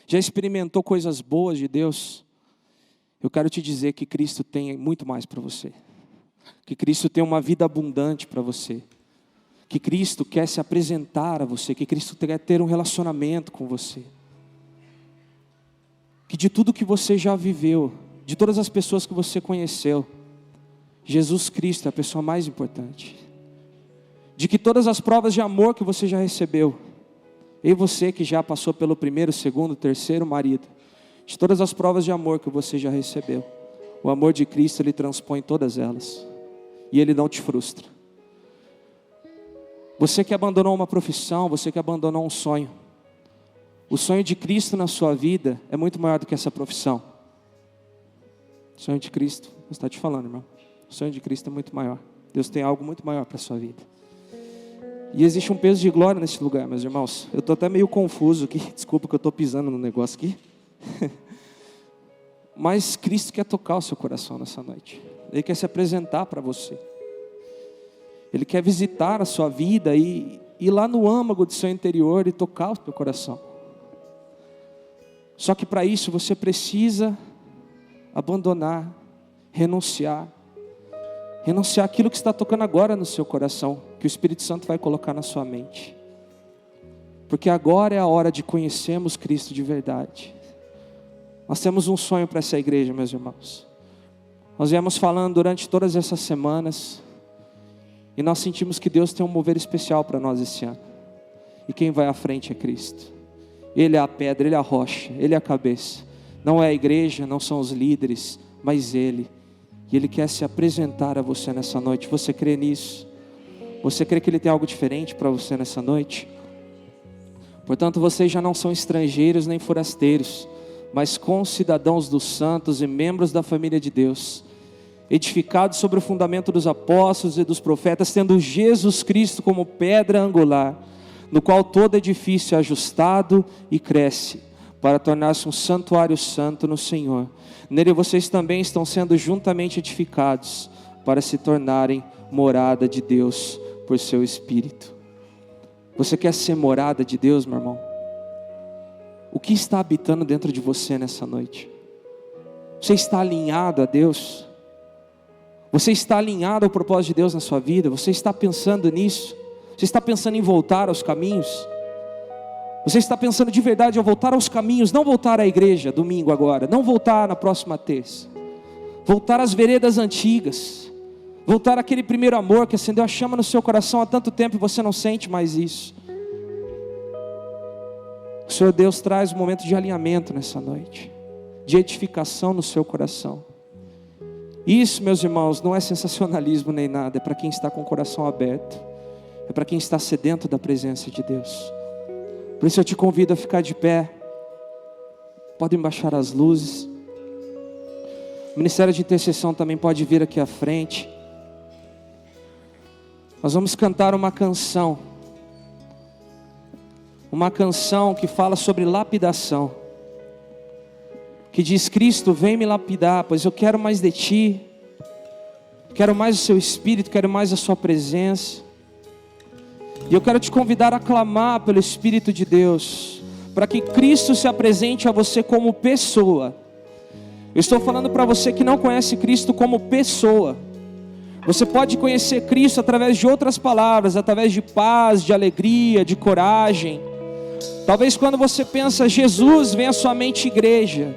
já experimentou coisas boas de Deus? Eu quero te dizer que Cristo tem muito mais para você. Que Cristo tem uma vida abundante para você. Que Cristo quer se apresentar a você. Que Cristo quer ter um relacionamento com você. Que de tudo que você já viveu, de todas as pessoas que você conheceu, Jesus Cristo é a pessoa mais importante. De que todas as provas de amor que você já recebeu, e você que já passou pelo primeiro, segundo, terceiro marido, de todas as provas de amor que você já recebeu, o amor de Cristo, Ele transpõe todas elas. E Ele não te frustra. Você que abandonou uma profissão, você que abandonou um sonho, o sonho de Cristo na sua vida é muito maior do que essa profissão. O sonho de Cristo, Deus está te falando, irmão. O sonho de Cristo é muito maior. Deus tem algo muito maior para a sua vida. E existe um peso de glória nesse lugar, meus irmãos. Eu estou até meio confuso aqui. Desculpa que eu estou pisando no negócio aqui. Mas Cristo quer tocar o seu coração nessa noite. Ele quer se apresentar para você. Ele quer visitar a sua vida e ir lá no âmago do seu interior e tocar o seu coração. Só que para isso você precisa abandonar, renunciar aquilo que está tocando agora no seu coração, que o Espírito Santo vai colocar na sua mente. Porque agora é a hora de conhecermos Cristo de verdade. Nós temos um sonho para essa igreja, meus irmãos. Nós viemos falando durante todas essas semanas, e nós sentimos que Deus tem um mover especial para nós esse ano. E quem vai à frente é Cristo. Ele é a pedra, Ele é a rocha, Ele é a cabeça. Não é a igreja, não são os líderes, mas Ele. E Ele quer se apresentar a você nessa noite. Você crê nisso? Você crê que Ele tem algo diferente para você nessa noite? Portanto, vocês já não são estrangeiros nem forasteiros, mas concidadãos dos santos e membros da família de Deus, edificados sobre o fundamento dos apóstolos e dos profetas, tendo Jesus Cristo como pedra angular, no qual todo edifício é ajustado e cresce, para tornar-se um santuário santo no Senhor. Nele vocês também estão sendo juntamente edificados, para se tornarem morada de Deus por seu Espírito. Você quer ser morada de Deus, meu irmão? O que está habitando dentro de você nessa noite? Você está alinhado a Deus? Você está alinhado ao propósito de Deus na sua vida? Você está pensando nisso? Você está pensando em voltar aos caminhos? Você está pensando de verdade em voltar aos caminhos? Não voltar à igreja domingo agora, não voltar na próxima terça, voltar às veredas antigas, voltar àquele primeiro amor que acendeu a chama no seu coração há tanto tempo e você não sente mais isso. O Senhor Deus traz um momento de alinhamento nessa noite, de edificação no seu coração. Isso, meus irmãos, não é sensacionalismo nem nada, é para quem está com o coração aberto, é para quem está sedento da presença de Deus. Por isso eu te convido a ficar de pé. Podem baixar as luzes. O Ministério de Intercessão também pode vir aqui à frente. Nós vamos cantar uma canção que fala sobre lapidação, que diz: Cristo, vem me lapidar, pois eu quero mais de Ti, quero mais o Seu Espírito, quero mais a Sua presença. E eu quero te convidar a clamar pelo Espírito de Deus, para que Cristo se apresente a você como pessoa. Eu estou falando para você que não conhece Cristo como pessoa. Você pode conhecer Cristo através de outras palavras, através de paz, de alegria, de coragem. Talvez quando você pensa Jesus, vem à sua mente igreja,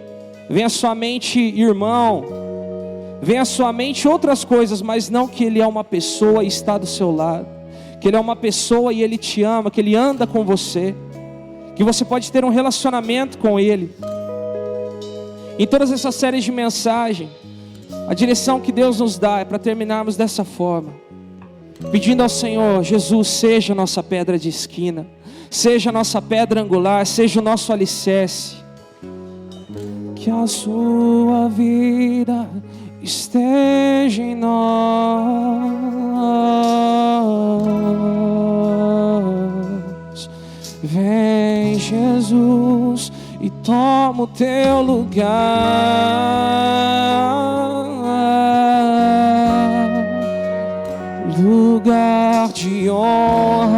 vem à sua mente irmão, vem à sua mente outras coisas, mas não que Ele é uma pessoa e está do seu lado, que Ele é uma pessoa e Ele te ama, que Ele anda com você, que você pode ter um relacionamento com Ele. Em todas essas séries de mensagem, a direção que Deus nos dá é para terminarmos dessa forma, pedindo ao Senhor: Jesus, seja a nossa pedra de esquina, seja a nossa pedra angular, seja o nosso alicerce. Que a sua vida esteja em nós. Vem, Jesus, e toma o teu lugar. Lugar de honra.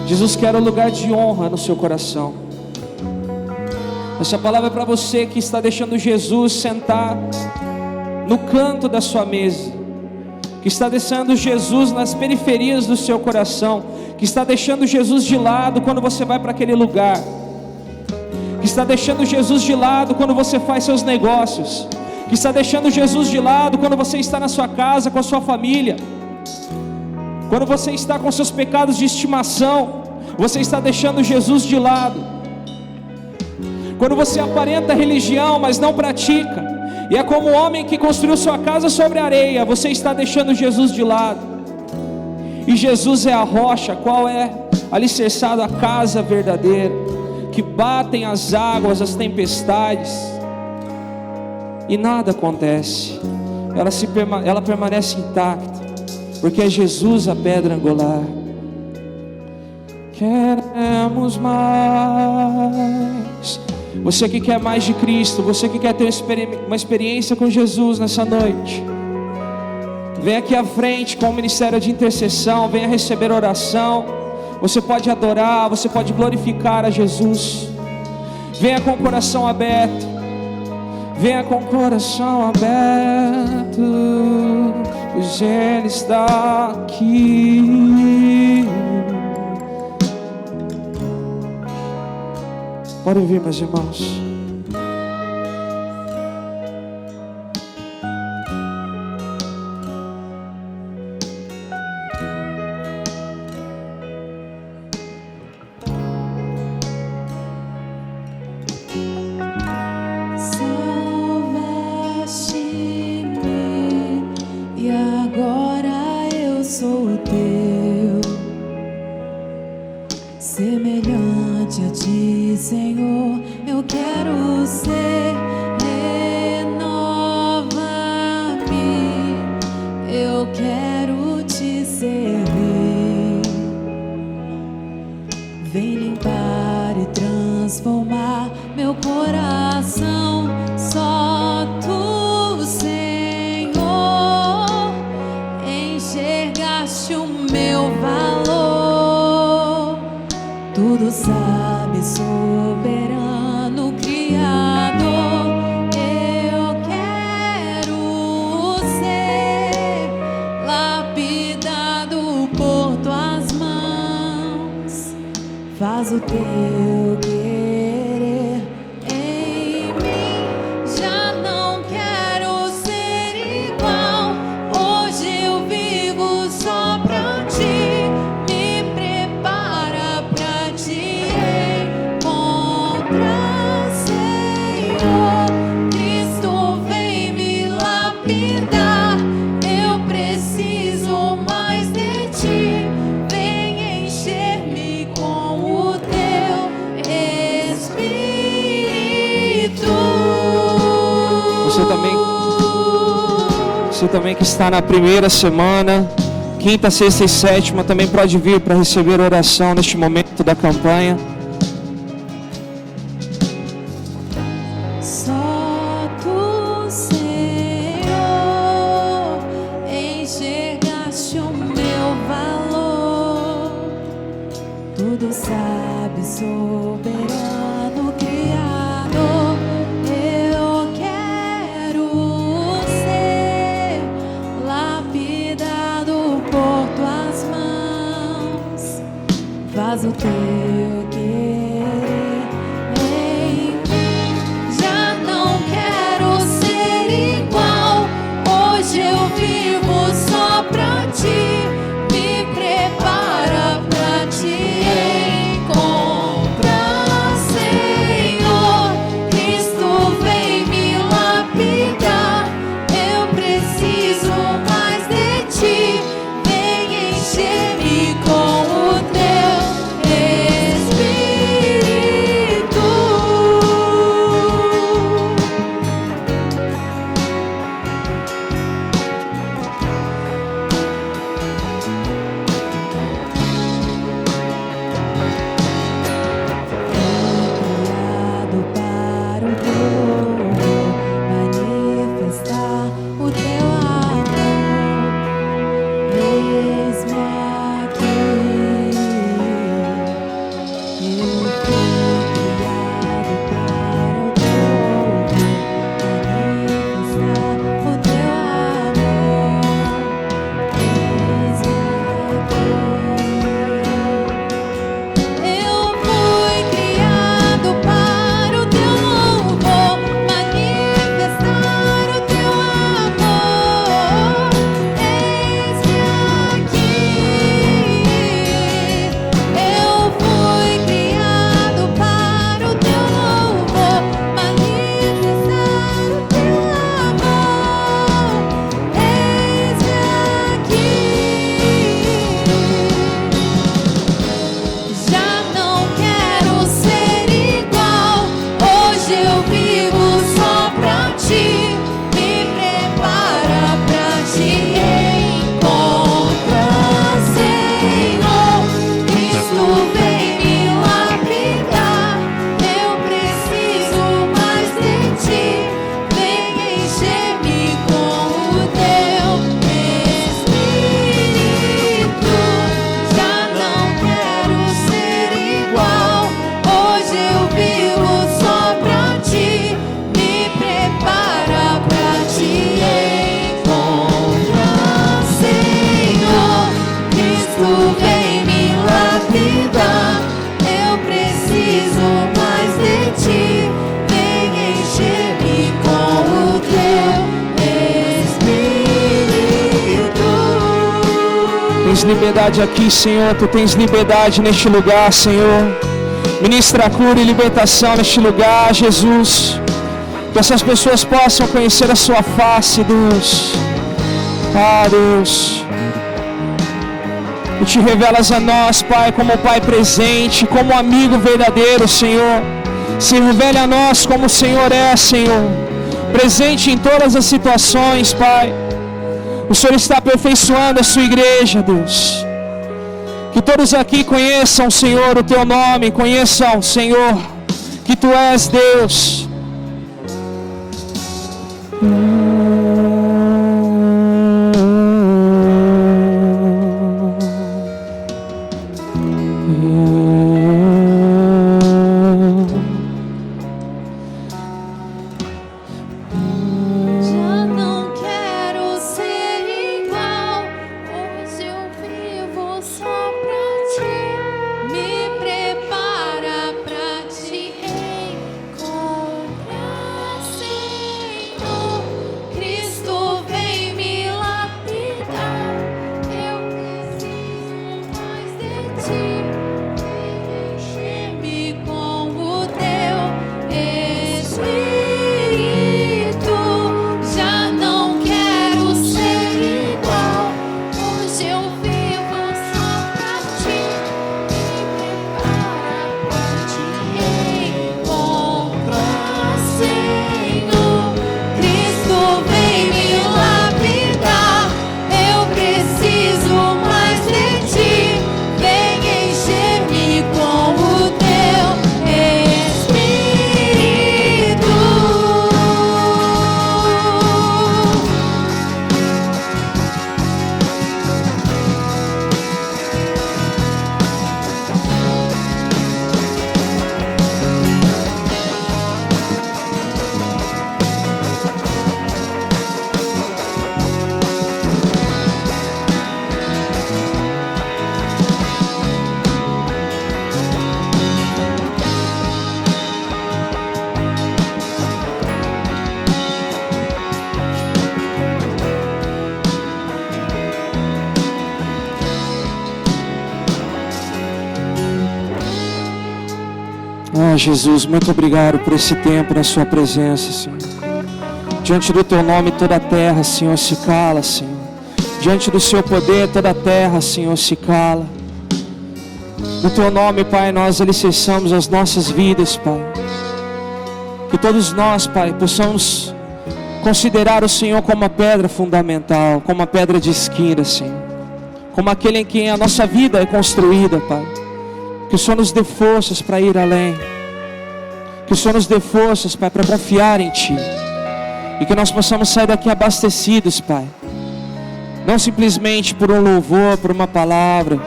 Jesus quer um lugar de honra no seu coração. Essa palavra é para você que está deixando Jesus sentar no canto da sua mesa, que está deixando Jesus nas periferias do seu coração, que está deixando Jesus de lado quando você vai para aquele lugar, que está deixando Jesus de lado quando você faz seus negócios, que está deixando Jesus de lado quando você está na sua casa com a sua família, quando você está com seus pecados de estimação, você está deixando Jesus de lado. Quando você aparenta religião, mas não pratica, e é como o homem que construiu sua casa sobre areia, você está deixando Jesus de lado. E Jesus é a rocha, qual é alicerçado a casa verdadeira, que batem as águas, as tempestades, e nada acontece. Ela permanece intacta, porque é Jesus a pedra angular. Queremos mais. Você que quer mais de Cristo, você que quer ter uma experiência com Jesus nessa noite, Vem aqui à frente com o ministério de intercessão. Venha receber oração. Você pode adorar, você pode glorificar a Jesus. Venha com o coração aberto. Venha com o coração aberto, pois Ele está aqui. Podem vir, meus irmãos. Salvaste-me e agora eu sou teu, semelhante a ti, Senhor, eu quero ser. Renova-me, eu quero te servir. Vem limpar e transformar meu coração. Só tu, Senhor, enxergaste o meu valor. Tudo sabe, soberano Criador. Eu quero ser lapidado por tuas mãos. Faz o teu querer em mim. Já não quero ser igual. Hoje eu vivo só pra ti. Me prepara pra te encontrar, Senhor. Cristo vem me lapidar. Eu preciso mais de ti. Vem encher-me com o teu Espírito. Você também que está na primeira semana, quinta, sexta e sétima, também pode vir para receber oração neste momento da campanha. Só tu, Senhor, enxergaste o meu valor. Tudo sabe, soberano Criador. Eu quero ser lapidado por tuas mãos. Faz o teu querer em mim. Já não quero ser igual. Hoje eu vivo só pra ti. Me prepara pra te encontrar, Senhor. Cristo vem me lapidar. Eu preciso mais de ti. Vem encher-me com o teu liberdade aqui, Senhor. Tu tens liberdade neste lugar, Senhor. Ministra a cura e libertação neste lugar, Jesus. Que essas pessoas possam conhecer a sua face, Deus. Ah, Deus. Tu te revelas a nós, Pai, como Pai presente, como amigo verdadeiro, Senhor. Se revele a nós como o Senhor é, Senhor. Presente em todas as situações, Pai. O Senhor está aperfeiçoando a sua igreja, Deus. Que todos aqui conheçam, Senhor, o Teu nome. Conheçam, Senhor, que Tu és Deus. Ah, Jesus, muito obrigado por esse tempo na sua presença, Senhor. Diante do Teu nome toda a terra, Senhor, se cala, Senhor. Diante do Seu poder toda a terra, Senhor, se cala. No Teu nome, Pai, nós alicerçamos as nossas vidas, Pai. Que todos nós, Pai, possamos considerar o Senhor como a pedra fundamental, como a pedra de esquina, Senhor. Como aquele em quem a nossa vida é construída, Pai. Que o Senhor nos dê forças para ir além. Que o Senhor nos dê forças, Pai, para confiar em Ti. E que nós possamos sair daqui abastecidos, Pai. Não simplesmente por um louvor, por uma palavra,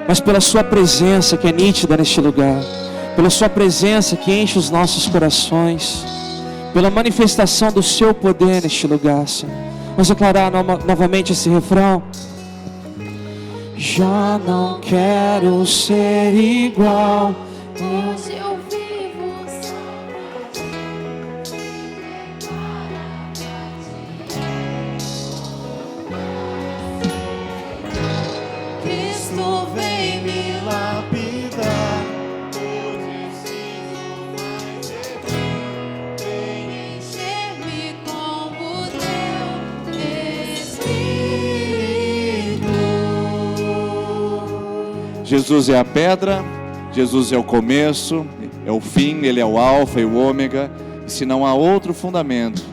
mas pela Sua presença que é nítida neste lugar. Pela Sua presença que enche os nossos corações. Pela manifestação do Seu poder neste lugar, Senhor. Vamos declarar novamente esse refrão. Já não quero ser igual. Hoje eu vivo só pra Ti. Cristo vem me lapidar. vem encher-me com o Teu Espírito. Jesus é a pedra, Jesus é o começo, é o fim, Ele é o alfa e o ômega. E se não há outro fundamento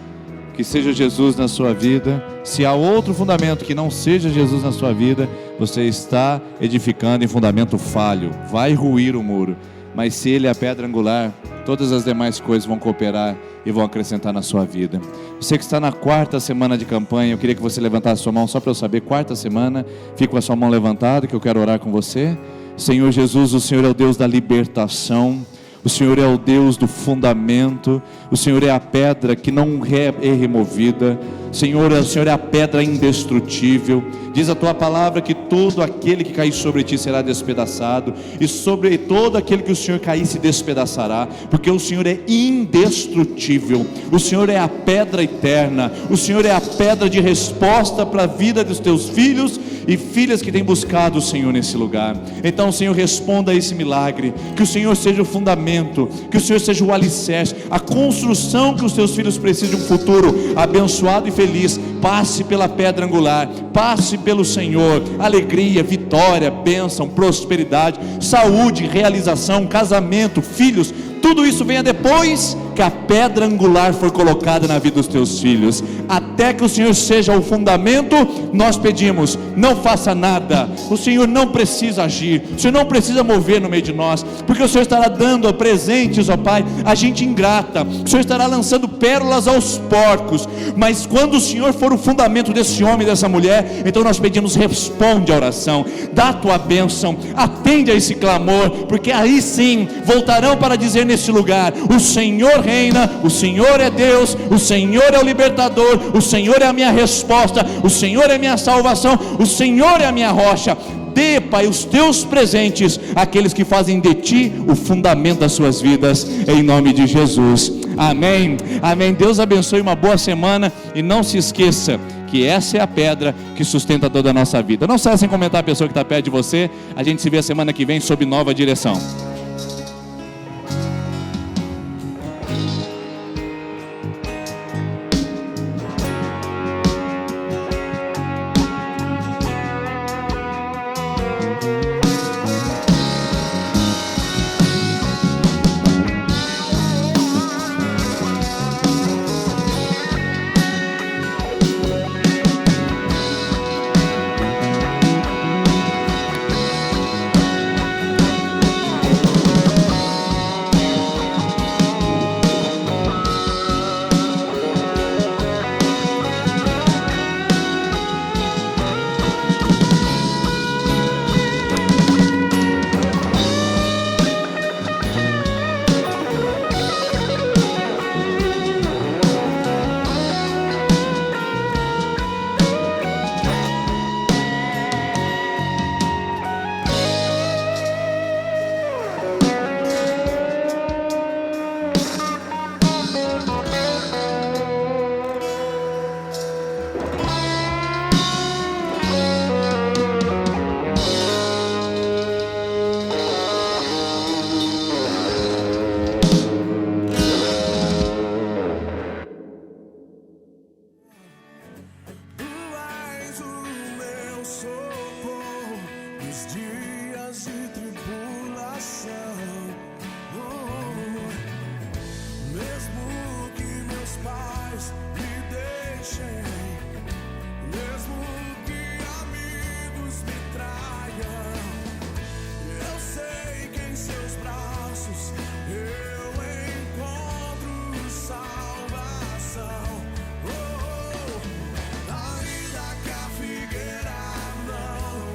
que seja Jesus na sua vida, se há outro fundamento que não seja Jesus na sua vida, você está edificando em fundamento falho, vai ruir o muro. Mas se Ele é a pedra angular, todas as demais coisas vão cooperar e vão acrescentar na sua vida. Você que está na 4ª semana de campanha, eu queria que você levantasse a sua mão só para eu saber. 4ª semana, fica com a sua mão levantada que eu quero orar com você. Senhor Jesus, o Senhor é o Deus da libertação. O Senhor é o Deus do fundamento. O Senhor é a pedra que não é removida. Senhor, o Senhor é a pedra indestrutível. Diz a Tua palavra que todo aquele que cair sobre Ti será despedaçado, e sobre todo aquele que o Senhor cair se despedaçará, porque o Senhor é indestrutível. O Senhor é a pedra eterna. O Senhor é a pedra de resposta para a vida dos Teus filhos e filhas que têm buscado o Senhor nesse lugar. Então, Senhor, responda a esse milagre, que o Senhor seja o fundamento, que o Senhor seja o alicerce, a construção que os teus filhos precisam de um futuro abençoado e feliz. Passe pela pedra angular, passe pelo Senhor, alegria, vitória, bênção, prosperidade, saúde, realização, casamento, filhos, tudo isso venha depois que a pedra angular for colocada na vida dos teus filhos. Até que o Senhor seja o fundamento, nós pedimos, não faça nada. O Senhor não precisa agir, o Senhor não precisa mover no meio de nós, porque o Senhor estará dando presentes, ó Pai, a gente ingrata. O Senhor estará lançando pérolas aos porcos, mas quando o Senhor for o fundamento desse homem e dessa mulher, então nós pedimos, responde a oração, dá a tua bênção, atende a esse clamor, porque aí sim voltarão para dizer nesse lugar: o Senhor reina, o Senhor é Deus, o Senhor é o libertador, o Senhor é a minha resposta, o Senhor é a minha salvação, o Senhor é a minha rocha. Dê, Pai, os teus presentes àqueles que fazem de ti o fundamento das suas vidas, em nome de Jesus, amém, amém. Deus abençoe, uma boa semana, e não se esqueça que essa é a pedra que sustenta toda a nossa vida. Não cesse em comentar a pessoa que está perto de você. A gente se vê a semana que vem sob nova direção.